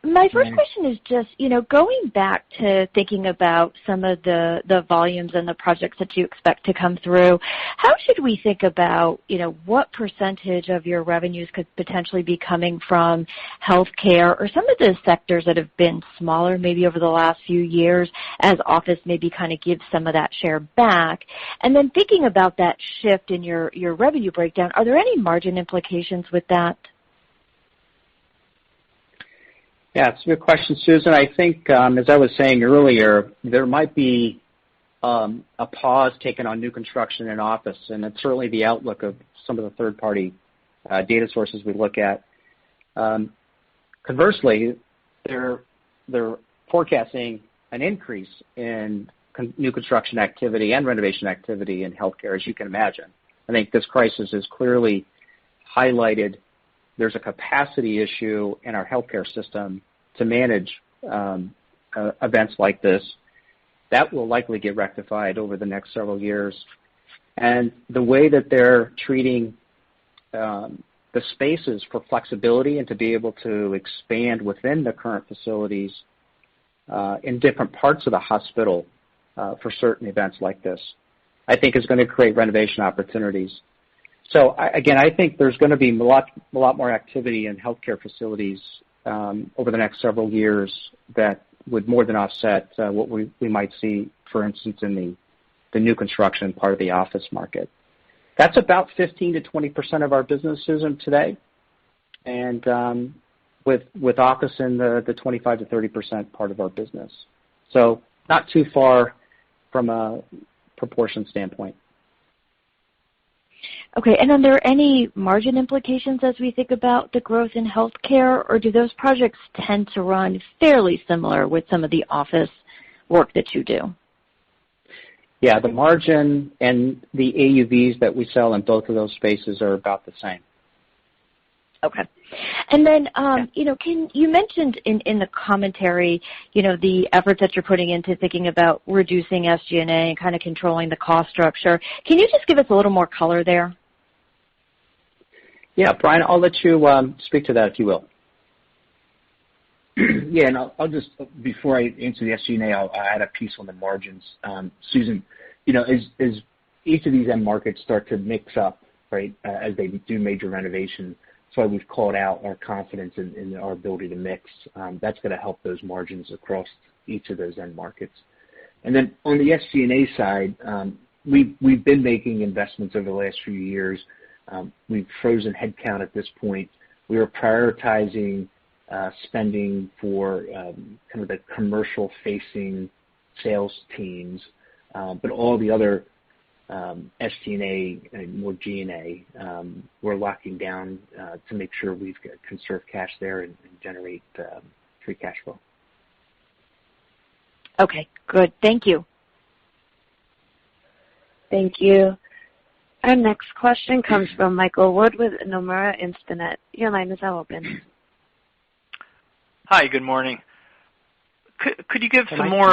My first question is just, going back to thinking about some of the volumes and the projects that you expect to come through, how should we think about, what percentage of your revenues could potentially be coming from healthcare or some of the sectors that have been smaller maybe over the last few years as office maybe kind of gives some of that share back? And then thinking about that shift in your revenue breakdown, are there any margin implications with that? Yeah, it's a good question, Susan. I think, as I was saying earlier, there might be a pause taken on new construction and office, and it's certainly the outlook of some of the third-party data sources we look at. Conversely, they're forecasting an increase in new construction activity and renovation activity in healthcare, as you can imagine. I think this crisis has clearly highlighted there's a capacity issue in our healthcare system to manage events like this. That will likely get rectified over the next several years. And the way that they're treating the spaces for flexibility and to be able to expand within the current facilities in different parts of the hospital for certain events like this, I think is going to create renovation opportunities. So again, I think there's going to be a lot more activity in healthcare facilities over the next several years that would more than offset what we might see, for instance, in the new construction part of the office market. That's about 15 to 20% of our businesses today, and with office in the 25 to 30% part of our business. So not too far from a proportion standpoint. Okay, and are there any margin implications as we think about the growth in healthcare, or do those projects tend to run fairly similar with some of the office work that you do? Yeah, the margin and the AUVs that we sell in both of those spaces are about the same. Okay. And then, you mentioned in the commentary, the efforts that you're putting into thinking about reducing SG&A and kind of controlling the cost structure. Can you just give us a little more color there? Yeah, Brian, I'll let you speak to that if you will. Yeah, and I'll just, before I answer the SG&A, I'll add a piece on the margins. Susan, as each of these end markets start to mix up, right, as they do major renovation, that's why we've called out our confidence in our ability to mix. That's going to help those margins across each of those end markets. And then on the SG&A side, we've been making investments over the last few years. We've frozen headcount at this point. We are prioritizing spending for kind of the commercial-facing sales teams, but all the other SG&A and more G&A, we're locking down to make sure we conserve cash there and generate free cash flow. Okay, good. Thank you. Thank you. Our next question comes from Michael Wood with Nomura Instinet. Your line is now open. Hi, good morning. Could you give some more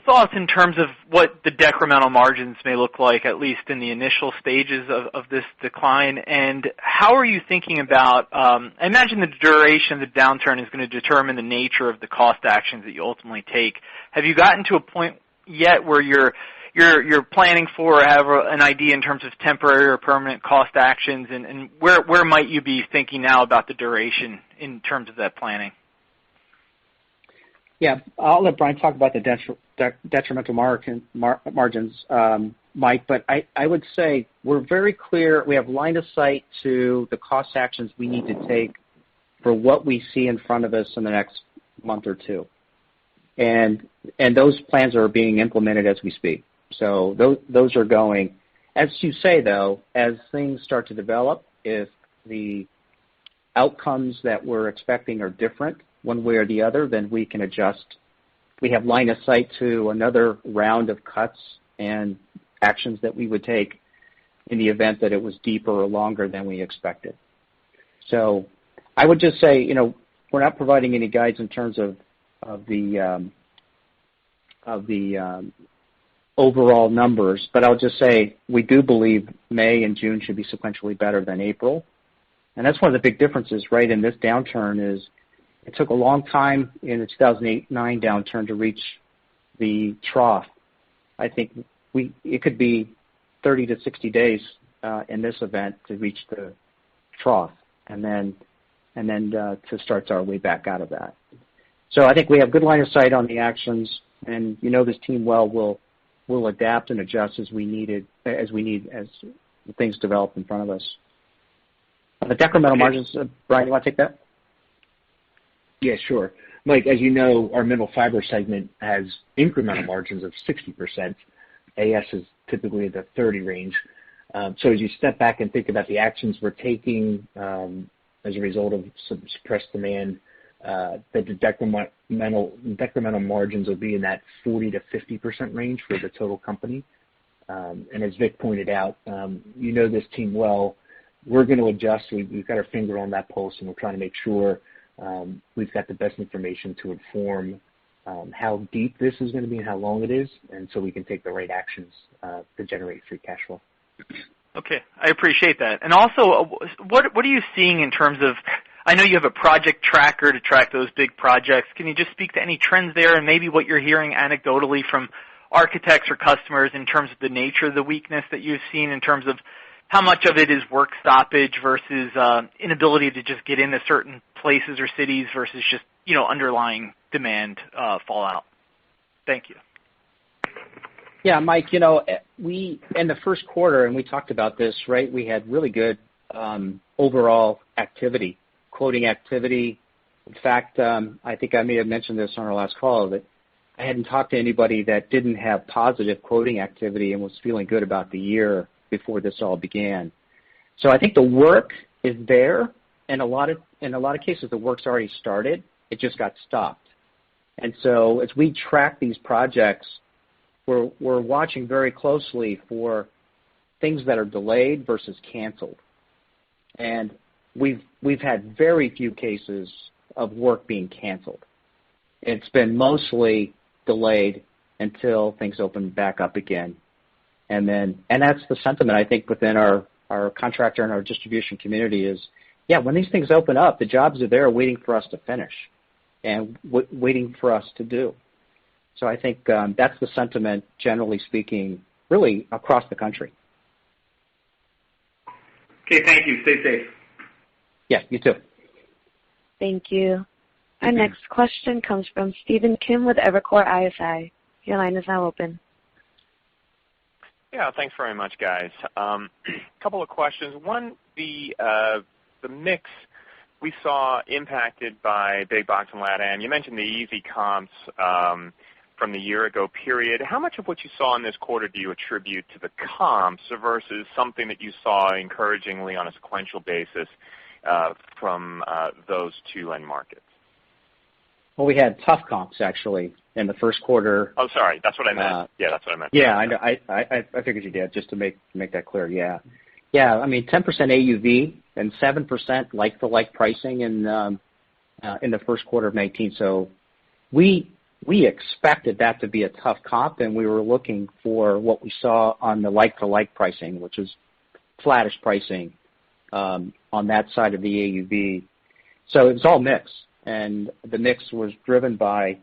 thoughts in terms of what the decremental margins may look like, at least in the initial stages of this decline? And how are you thinking about, I imagine the duration of the downturn is going to determine the nature of the cost actions that you ultimately take. Have you gotten to a point yet where you're planning for or have an idea in terms of temporary or permanent cost actions, and where might you be thinking now about the duration in terms of that planning? Yeah, I'll let Brian talk about the detrimental margins, Mike, but I would say we're very clear. We have line of sight to the cost actions we need to take for what we see in front of us in the next month or two. And those plans are being implemented as we speak. So those are going. As you say, though, as things start to develop, if the outcomes that we're expecting are different one way or the other, then we can adjust. We have line of sight to another round of cuts and actions that we would take in the event that it was deeper or longer than we expected. So I would just say, we're not providing any guides in terms of the overall numbers, but I'll just say we do believe May and June should be sequentially better than April. And that's one of the big differences, right, in this downturn is it took a long time in the 2008-9 downturn to reach the trough. I think it could be 30 to 60 days in this event to reach the trough, and then to start our way back out of that. So I think we have good line of sight on the actions, and this team will adapt and adjust as things develop in front of us. The decremental margins, Brian, you want to take that? Yeah, sure. Mike, as you know, our mineral fiber segment has incremental margins of 60%. AS is typically the 30 range. So as you step back and think about the actions we're taking as a result of some suppressed demand, the decremental margins will be in that 40 to 50% range for the total company. And as Vic pointed out, you know this team well. We're going to adjust. We've got our finger on that pulse, and we're trying to make sure we've got the best information to inform how deep this is going to be and how long it is, and so we can take the right actions to generate free cash flow. Okay, I appreciate that. And also, what are you seeing in terms of, I know you have a project tracker to track those big projects. Can you just speak to any trends there and maybe what you're hearing anecdotally from architects or customers in terms of the nature of the weakness that you've seen in terms of how much of it is work stoppage versus inability to just get into certain places or cities versus just, underlying demand fallout? Thank you. Yeah, Mike, we, in the first quarter, and we talked about this, right, we had really good overall activity, quoting activity. In fact, I think I may have mentioned this on our last call, that I hadn't talked to anybody that didn't have positive quoting activity and was feeling good about the year before this all began. So I think the work is there, and in a lot of cases the work's already started. It just got stopped. And so as we track these projects, we're watching very closely for things that are delayed versus canceled. And we've had very few cases of work being canceled. It's been mostly delayed until things open back up again. And that's the sentiment, I think, within our contractor and our distribution community is, yeah, when these things open up, the jobs are there waiting for us to finish and waiting for us to do. So I think that's the sentiment, generally speaking, really across the country. Okay, thank you. Stay safe. Yeah, you too. Thank you. Our next question comes from Stephen Kim with Evercore ISI. Your line is now open. Yeah, thanks very much, guys. Couple of questions. One, the mix we saw impacted by big box and LatAm. You mentioned the easy comps from the year ago period. How much of what you saw in this quarter do you attribute to the comps versus something that you saw encouragingly on a sequential basis from those two end markets? Well, we had tough comps, actually, in the first quarter. Oh, sorry. That's what I meant. Yeah, that's what I meant. Yeah, I know. I figured you did, just to make that clear, yeah. Yeah, I mean, 10% AUV and 7% like-for-like pricing in the first quarter of 2019. So we expected that to be a tough comp, and we were looking for what we saw on the like-for-like pricing, which is flattish pricing on that side of the AUV. So it was all mix, and the mix was driven by,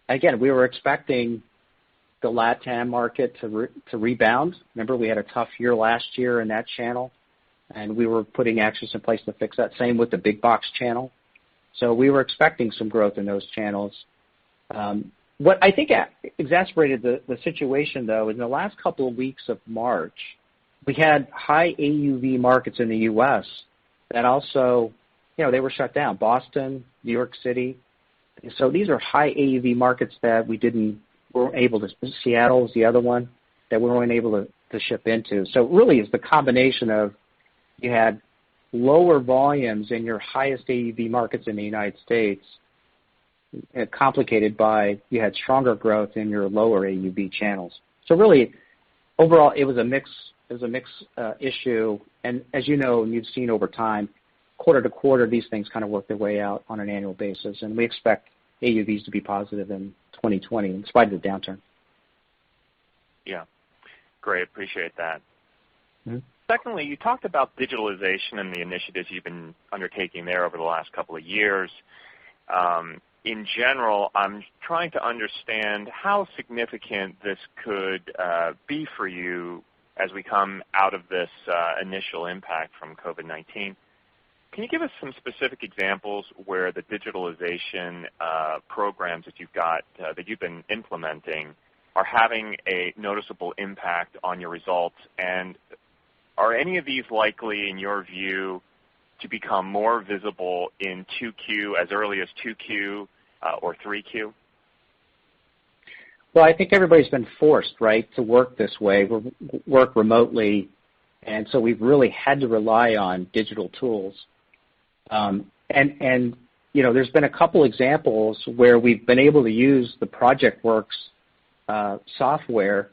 again, we were expecting the LatAm market to rebound. Remember, we had a tough year last year in that channel, and we were putting actions in place to fix that. Same with the big box channel. So we were expecting some growth in those channels. What I think exacerbated the situation, though, in the last couple of weeks of March, we had high AUV markets in the U.S. that also, they were shut down. Boston, New York City. So these are high AUV markets that weren't able to. Seattle is the other one that we weren't able to ship into. So really, it's the combination of you had lower volumes in your highest AUV markets in the United States, complicated by you had stronger growth in your lower AUV channels. So really, overall, it was a mix issue. And as you know, and you've seen over time, quarter to quarter, these things kind of work their way out on an annual basis. And we expect AUVs to be positive in 2020 in spite of the downturn. Yeah. Great. Appreciate that. Mm-hmm. Secondly, you talked about digitalization and the initiatives you've been undertaking there over the last couple of years. In general, I'm trying to understand how significant this could be for you as we come out of this initial impact from COVID-19. Can you give us some specific examples where the digitalization programs that you've been implementing are having a noticeable impact on your results? And are any of these likely, in your view, to become more visible in 2Q, as early as 2Q, or 3Q? Well, I think everybody's been forced, right, to work this way, work remotely, and so we've really had to rely on digital tools. And there's been a couple examples where we've been able to use the ProjectWorks software,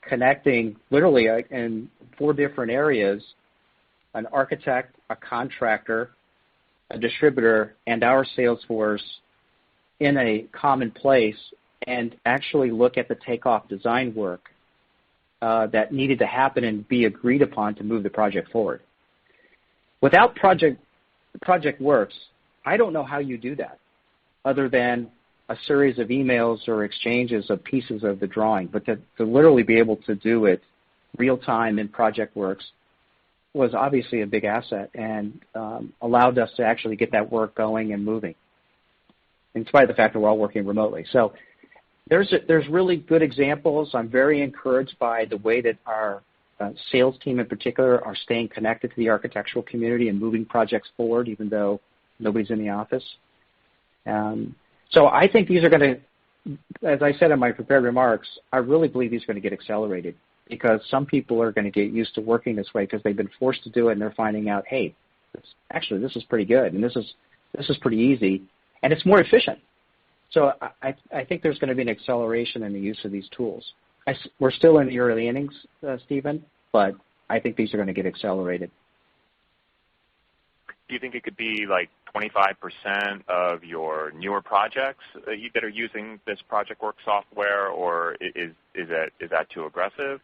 connecting literally in 4 different areas, an architect, a contractor, a distributor, and our sales force in a common place, and actually look at the takeoff design work that needed to happen and be agreed upon to move the project forward. Without ProjectWorks, I don't know how you do that, other than a series of emails or exchanges of pieces of the drawing. But to literally be able to do it real time in ProjectWorks was obviously a big asset, and allowed us to actually get that work going and moving, in spite of the fact that we're all working remotely. So there's really good examples. I'm very encouraged by the way that our sales team in particular are staying connected to the architectural community and moving projects forward, even though nobody's in the office. So I think these are going to, as I said in my prepared remarks, I really believe these are going to get accelerated, because some people are going to get used to working this way because they've been forced to do it, and they're finding out, hey, actually this is pretty good, and this is pretty easy, and it's more efficient. So I think there's going to be an acceleration in the use of these tools. We're still in the early innings, Stephen, but I think these are going to get accelerated. Do you think it could be like 25% of your newer projects that are using this ProjectWorks software, or is that too aggressive?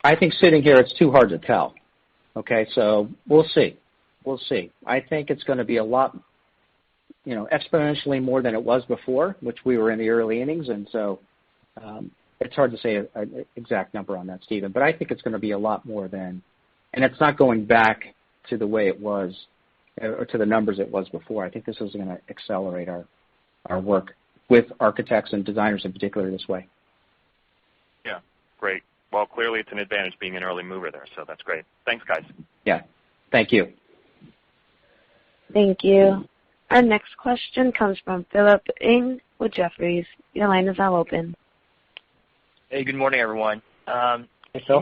I think sitting here, it's too hard to tell. Okay, so we'll see. I think it's going to be a lot, exponentially more than it was before, which we were in the early innings, and so it's hard to say an exact number on that, Stephen, but I think it's going to be a lot more than, and it's not going back to the way it was, or to the numbers it was before. I think this is going to accelerate our work with architects and designers in particular this way. Yeah, great. Well, clearly it's an advantage being an early mover there, so that's great. Thanks, guys. Yeah, thank you. Thank you. Our next question comes from Philip Ng with Jefferies. Your line is now open. Hey, good morning, everyone. Can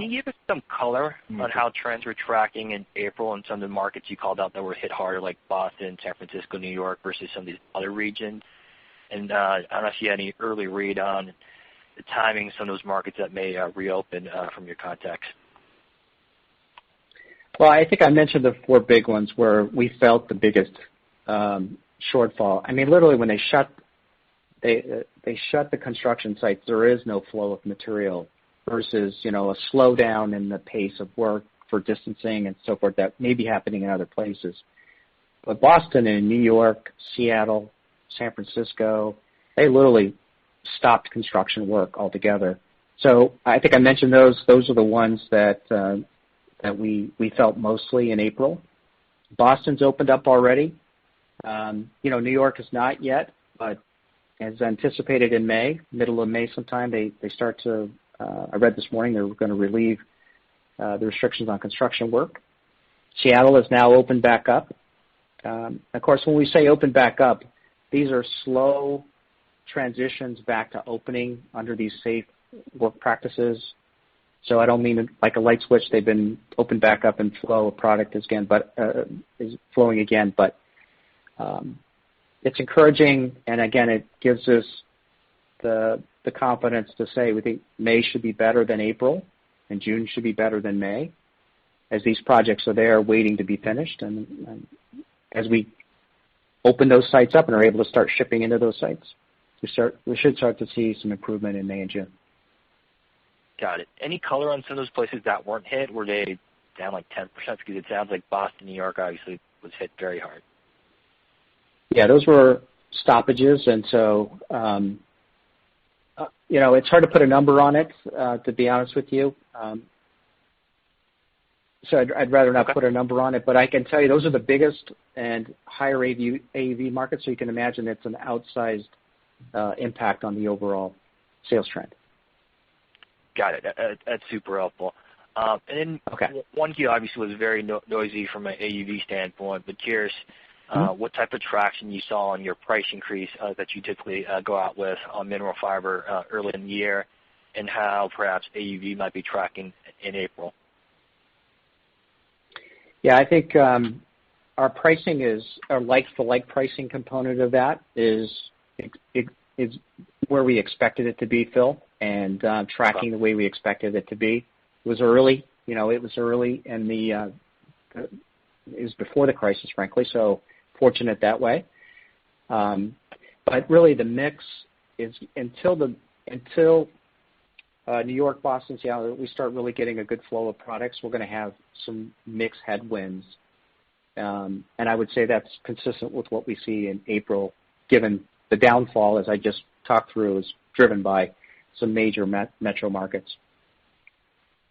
you give us some color on how trends were tracking in April in some of the markets you called out that were hit harder, like Boston, San Francisco, New York, versus some of these other regions? And I don't know if you had any early read on the timing of some of those markets that may reopen from your contacts. Well, I think I mentioned the 4 big ones where we felt the biggest shortfall. I mean, literally when they shut the construction sites, there is no flow of material, versus a slowdown in the pace of work for distancing and so forth that may be happening in other places. But Boston and New York, Seattle, San Francisco, they literally stopped construction work altogether. So I think I mentioned those. Those are the ones that we felt mostly in April. Boston's opened up already. New York has not yet, but as anticipated in May, middle of May sometime, they start to, I read this morning, they're going to relieve the restrictions on construction work. Seattle is now opened back up. Of course, when we say open back up, these are slow transitions back to opening under these safe work practices. So I don't mean like a light switch. They've been opened back up and flow of product is flowing again. But it's encouraging, and again, it gives us the confidence to say we think May should be better than April, and June should be better than May, as these projects are there waiting to be finished. And as we open those sites up and are able to start shipping into those sites, we should start to see some improvement in May and June. Got it. Any color on some of those places that weren't hit? Were they down like 10%? Because it sounds like Boston, New York obviously was hit very hard. Yeah, those were stoppages, and so it's hard to put a number on it, to be honest with you. So I'd rather not put a number on it, but I can tell you those are the biggest and higher AUV markets, so you can imagine it's an outsized impact on the overall sales trend. Got it. That's super helpful. And then 1Q obviously was very noisy from an AUV standpoint, but curious, what type of traction you saw on your price increase that you typically go out with on mineral fiber early in the year, and how perhaps AUV might be tracking in April. Yeah, I think our pricing is, our like-for-like pricing component of that is where we expected it to be, Phil, and tracking the way we expected it to be. It was early, it was early, and it was before the crisis, frankly, so fortunate that way. But really the mix is until New York, Boston, Seattle, we start really getting a good flow of products, we're going to have some mix headwinds. And I would say that's consistent with what we see in April, given the downfall, as I just talked through, is driven by some major metro markets.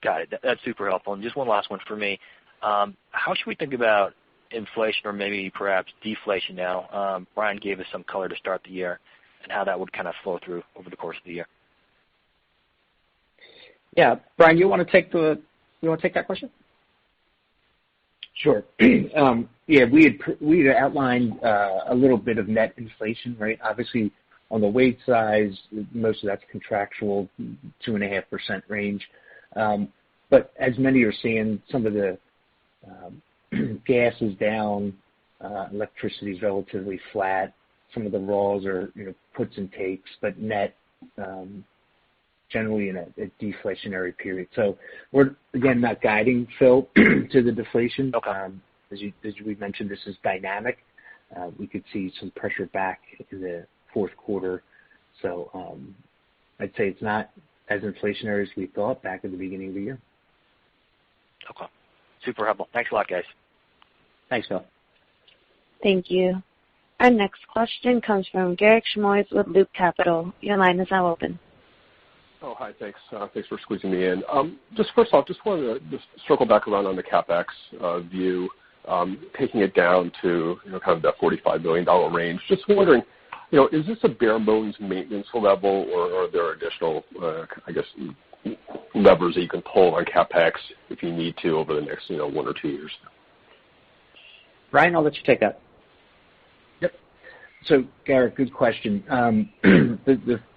Got it. That's super helpful. And just one last one for me. How should we think about inflation or maybe perhaps deflation now? Brian gave us some color to start the year and how that would kind of flow through over the course of the year. Yeah, Brian, you want to take that question? Sure. Yeah, we had outlined a little bit of net inflation, right? Obviously, on the wage size, most of that's contractual, 2.5% range. But as many are seeing, some of the gas is down, electricity is relatively flat. Some of the raws are puts and takes, but net generally in a deflationary period. So we're, again, not guiding, Phil, to the deflation. Okay. As we mentioned, this is dynamic. We could see some pressure back in the fourth quarter. So I'd say it's not as inflationary as we thought back at the beginning of the year. Okay. Super helpful. Thanks a lot, guys. Thanks, Phil. Thank you. Our next question comes from Garik Shmois with Loop Capital. Your line is now open. Oh, hi. Thanks. Thanks for squeezing me in. Just first off, just wanted to just circle back around on the CapEx view, taking it down to kind of that $45 billion range. Just wondering, is this a bare bones maintenance level, or are there additional, levers that you can pull on CapEx if you need to over the next 1 or 2 years? Brian, I'll let you take that. Yep. So, Garrett, good question.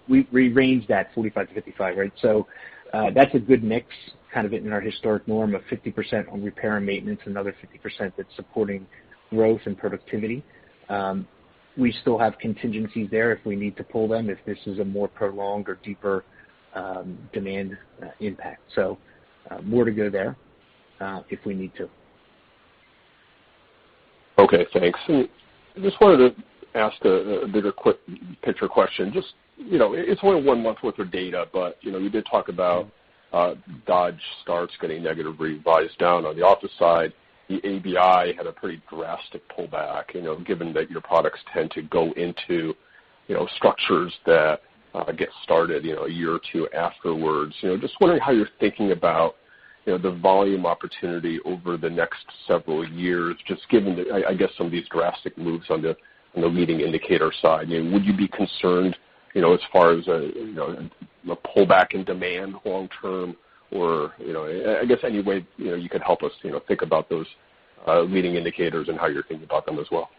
We ranged that 45 to 55, right? So that's a good mix, kind of in our historic norm of 50% on repair and maintenance, another 50% that's supporting growth and productivity. We still have contingencies there if we need to pull them, if this is a more prolonged or deeper demand impact. So more to go there if we need to. Okay, thanks. And I just wanted to ask a bigger quick picture question. Just, it's only 1 month worth of data, but, you did talk about Dodge starts getting negatively revised down on the office side. The AWI had a pretty drastic pullback, given that your products tend to go into, structures that get started, a year or two afterwards. Just wondering how you're thinking about, the volume opportunity over the next several years, just given, some of these drastic moves on the leading indicator side. Would you be concerned, as far as a pullback in demand long term, or any way you could help us think about those leading indicators and how you're thinking about them as well?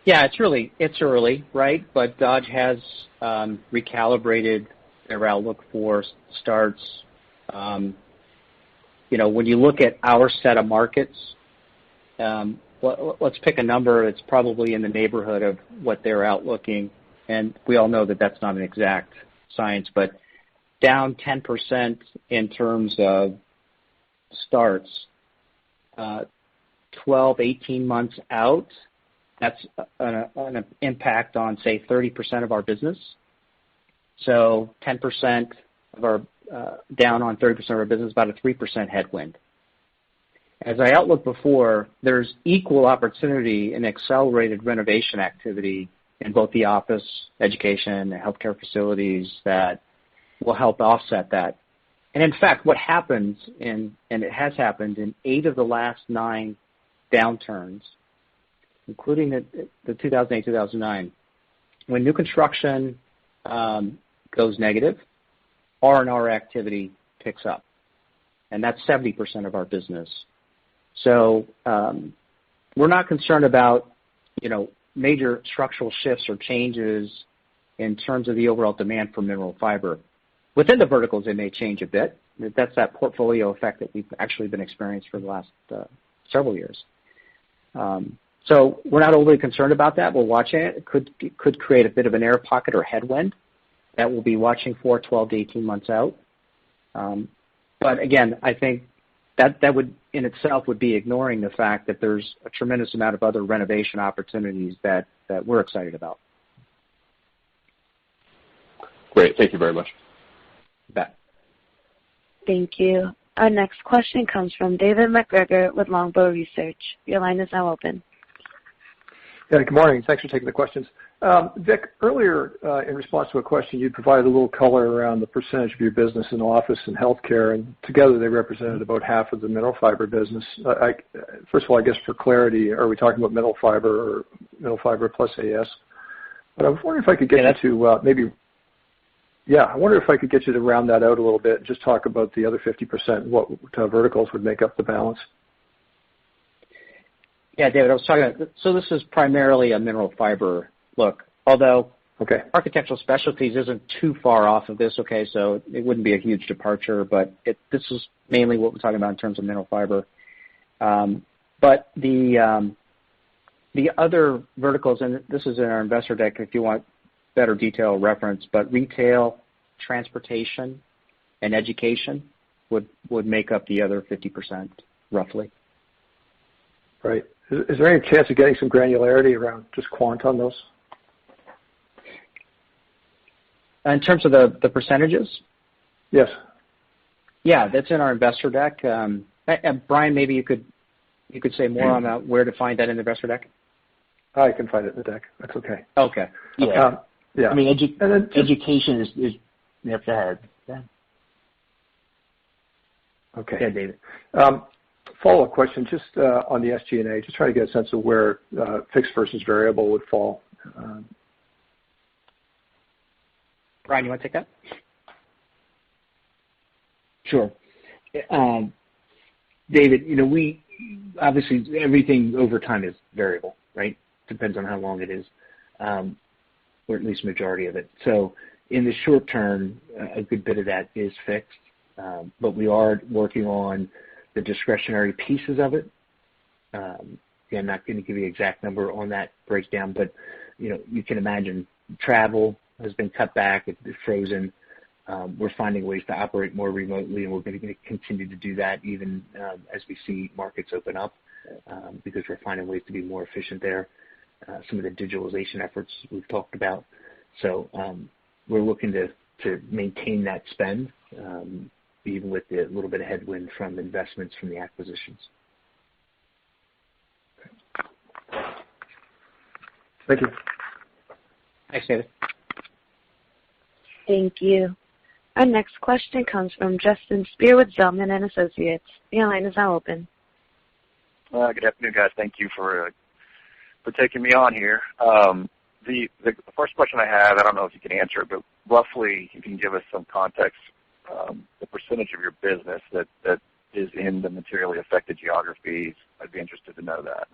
Yeah, it's early, right? But Dodge has recalibrated their outlook for starts. When you look at our set of markets, let's pick a number that's probably in the neighborhood of what they're outlooking, and we all know that that's not an exact science, but down 10% in terms of starts, 12, 18 months out, that's an impact on, say, 30% of our business. So 10% of our down on 30% of our business, about a 3% headwind. As I outlooked before, there's equal opportunity in accelerated renovation activity in both the office, education, and healthcare facilities that will help offset that. And in fact, what happens, and it has happened in 8 of the last 9 downturns, including the 2008-2009, when new construction goes negative, R&R activity picks up, and that's 70% of our business. So we're not concerned about, major structural shifts or changes in terms of the overall demand for mineral fiber. Within the verticals, it may change a bit. That's that portfolio effect that we've actually been experiencing for the last several years. So we're not overly concerned about that. We're watching it. It could create a bit of an air pocket or headwind that we'll be watching for 12 to 18 months out. But again, I think that would in itself would be ignoring the fact that there's a tremendous amount of other renovation opportunities that we're excited about. Great. Thank you very much. You bet. Thank you. Our next question comes from David McGregor with Longbow Research. Your line is now open. Yeah, good morning. Thanks for taking the questions. Vic, earlier in response to a question, you provided a little color around the percentage of your business in office and healthcare, and together they represented about half of the mineral fiber business. First of all, I guess for clarity, are we talking about mineral fiber or mineral fiber plus AS? But I was wondering if I could get you to I wonder if I could get you to round that out a little bit and just talk about the other 50%, what verticals would make up the balance. Yeah, David, I was talking about, so this is primarily a mineral fiber look, although architectural specialties isn't too far off of this, so it wouldn't be a huge departure, but this is mainly what we're talking about in terms of mineral fiber. But the other verticals, and this is in our investor deck if you want better detail reference, but retail, transportation, and education would make up the other 50%, roughly. Right. Is there any chance of getting some granularity around just quant on those? In terms of the percentages? Yes. Yeah, that's in our investor deck. Brian, maybe you could say more on that, where to find that in the investor deck? I can find it in the deck. That's okay. Okay. Yeah. Yeah. I mean, education is you have to have. Yeah. Okay. Yeah, David. Follow-up question, just on the SG&A, just trying to get a sense of where fixed versus variable would fall. Brian, you want to take that? Sure. David, we obviously everything over time is variable, right? Depends on how long it is, or at least majority of it. So in the short term, a good bit of that is fixed, but we are working on the discretionary pieces of it. I'm not going to give you an exact number on that breakdown, but you can imagine travel has been cut back, it's frozen. We're finding ways to operate more remotely, and we're going to continue to do that even as we see markets open up, because we're finding ways to be more efficient there. Some of the digitalization efforts we've talked about. So we're looking to maintain that spend, even with the little bit of headwind from investments from the acquisitions. Thank you. Thanks, David. Thank you. Our next question comes from Justin Speer with Zelman & Associates. Your line is now open. Good afternoon, guys. Thank you for taking me on here. The first question I have, I don't know if you can answer it, but roughly you can give us some context, the percentage of your business that is in the materially affected geographies. I'd be interested to know that.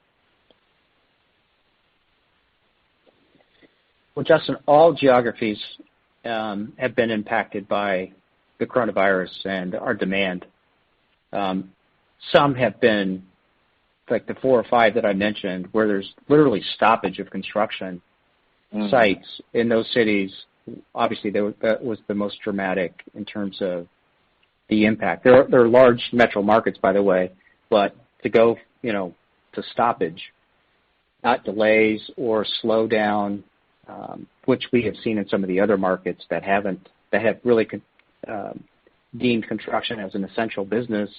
Well, Justin, all geographies have been impacted by the coronavirus and our demand. Some have been, like the 4 or 5 that I mentioned, where there's literally stoppage of construction sites in those cities. Obviously, that was the most dramatic in terms of the impact. They're large metro markets, by the way, but to go, to stoppage, not delays or slowdown, which we have seen in some of the other markets that have really deemed construction as an essential business,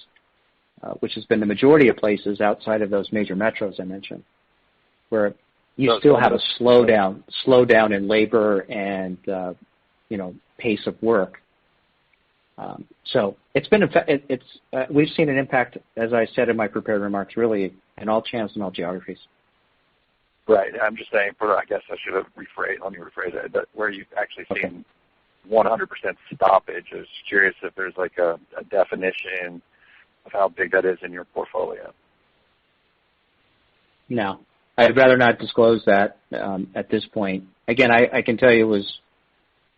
which has been the majority of places outside of those major metros I mentioned, where you still have a slowdown in labor and pace of work. So it's been we've seen an impact, as I said in my prepared remarks, really in all channels and all geographies. Right. I'm just saying, I guess I should have let me rephrase that, but where you've actually seen 100% stoppage, I was curious if there's like a definition of how big that is in your portfolio. No, I'd rather not disclose that at this point. Again, I can tell you it was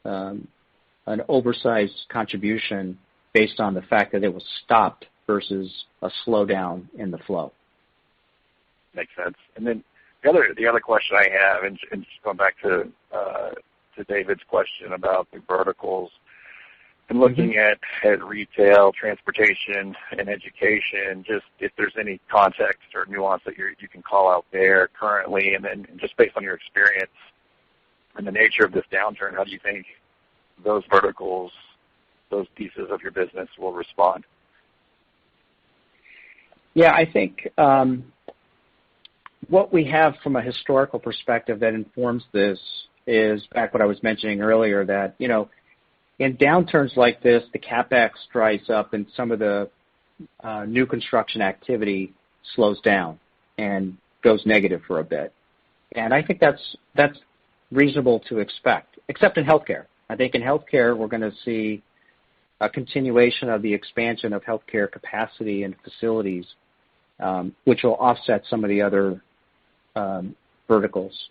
an oversized contribution based on the fact that it was stopped versus a slowdown in the flow. Makes sense. And then the other question I have, and just going back to David's question about the verticals, and looking at retail, transportation, and education, just if there's any context or nuance that you can call out there currently, and then just based on your experience and the nature of this downturn, how do you think those verticals, those pieces of your business will respond? Yeah, I think what we have from a historical perspective that informs this is back what I was mentioning earlier, that, in downturns like this, the CapEx dries up and some of the new construction activity slows down and goes negative for a bit. And I think that's reasonable to expect, except in healthcare. I think in healthcare we're going to see a continuation of the expansion of healthcare capacity and facilities, which will offset some of the other verticals.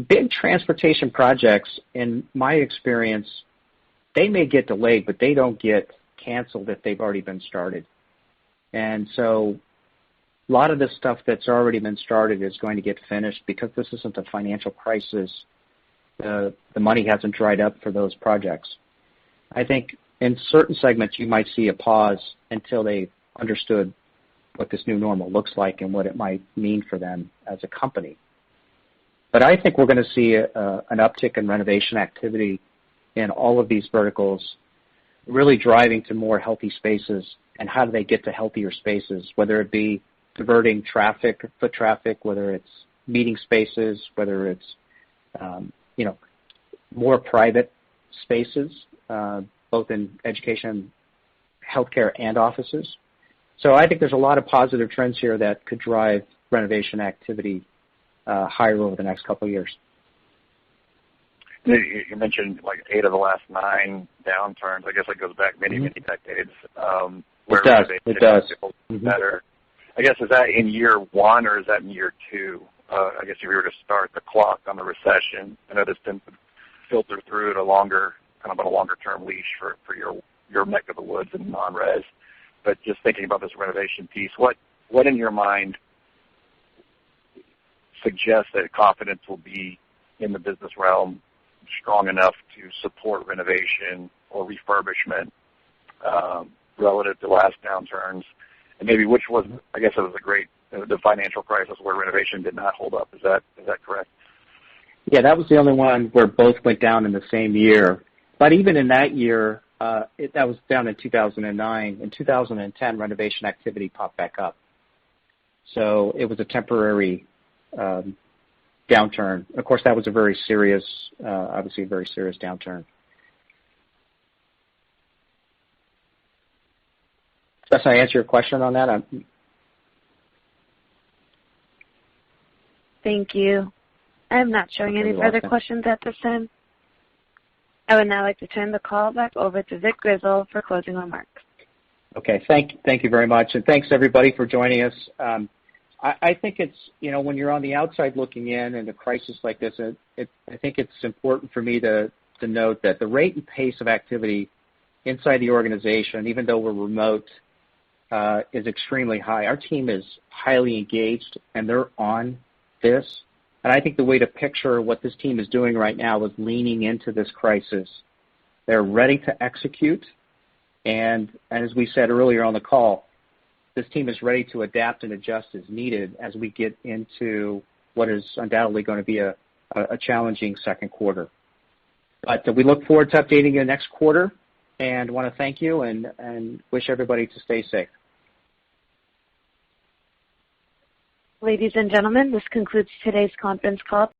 Big transportation projects, in my experience, they may get delayed, but they don't get canceled if they've already been started. And so a lot of the stuff that's already been started is going to get finished because this isn't a financial crisis. The money hasn't dried up for those projects. I think in certain segments you might see a pause until they've understood what this new normal looks like and what it might mean for them as a company. But I think we're going to see an uptick in renovation activity in all of these verticals, really driving to more healthy spaces. And how do they get to healthier spaces, whether it be diverting traffic, foot traffic, whether it's meeting spaces, whether it's more private spaces, both in education, healthcare, and offices. So I think there's a lot of positive trends here that could drive renovation activity higher over the next couple of years. You mentioned like 8 of the last 9 downturns. I guess that goes back many decades. Where it does. Better. I guess, is that in year 1 or is that in year 2? I guess if you were to start the clock on the recession, I know this tends to filter through at a longer term leash for your neck of the woods and non-res. But just thinking about this renovation piece, what in your mind suggests that confidence will be in the business realm strong enough to support renovation or refurbishment relative to last downturns? And maybe which was, I guess it was the financial crisis where renovation did not hold up. Is that correct? Yeah, that was the only one where both went down in the same year. But even in that year, that was down in 2009. In 2010, renovation activity popped back up. So it was a temporary downturn. Of course, that was obviously a very serious downturn. Does I answer your question on that? Thank you. I'm not showing any further questions at this time. I would now like to turn the call back over to Vic Grizzle for closing remarks. Okay, thank you very much, and thanks everybody for joining us. I think it's, when you're on the outside looking in a crisis like this, I think it's important for me to note that the rate and pace of activity inside the organization, even though we're remote, is extremely high. Our team is highly engaged, and they're on this. And I think the way to picture what this team is doing right now is leaning into this crisis. They're ready to execute, and as we said earlier on the call, this team is ready to adapt and adjust as needed as we get into what is undoubtedly going to be a challenging second quarter. But we look forward to updating you next quarter, and want to thank you and wish everybody to stay safe. Ladies and gentlemen, this concludes today's conference call.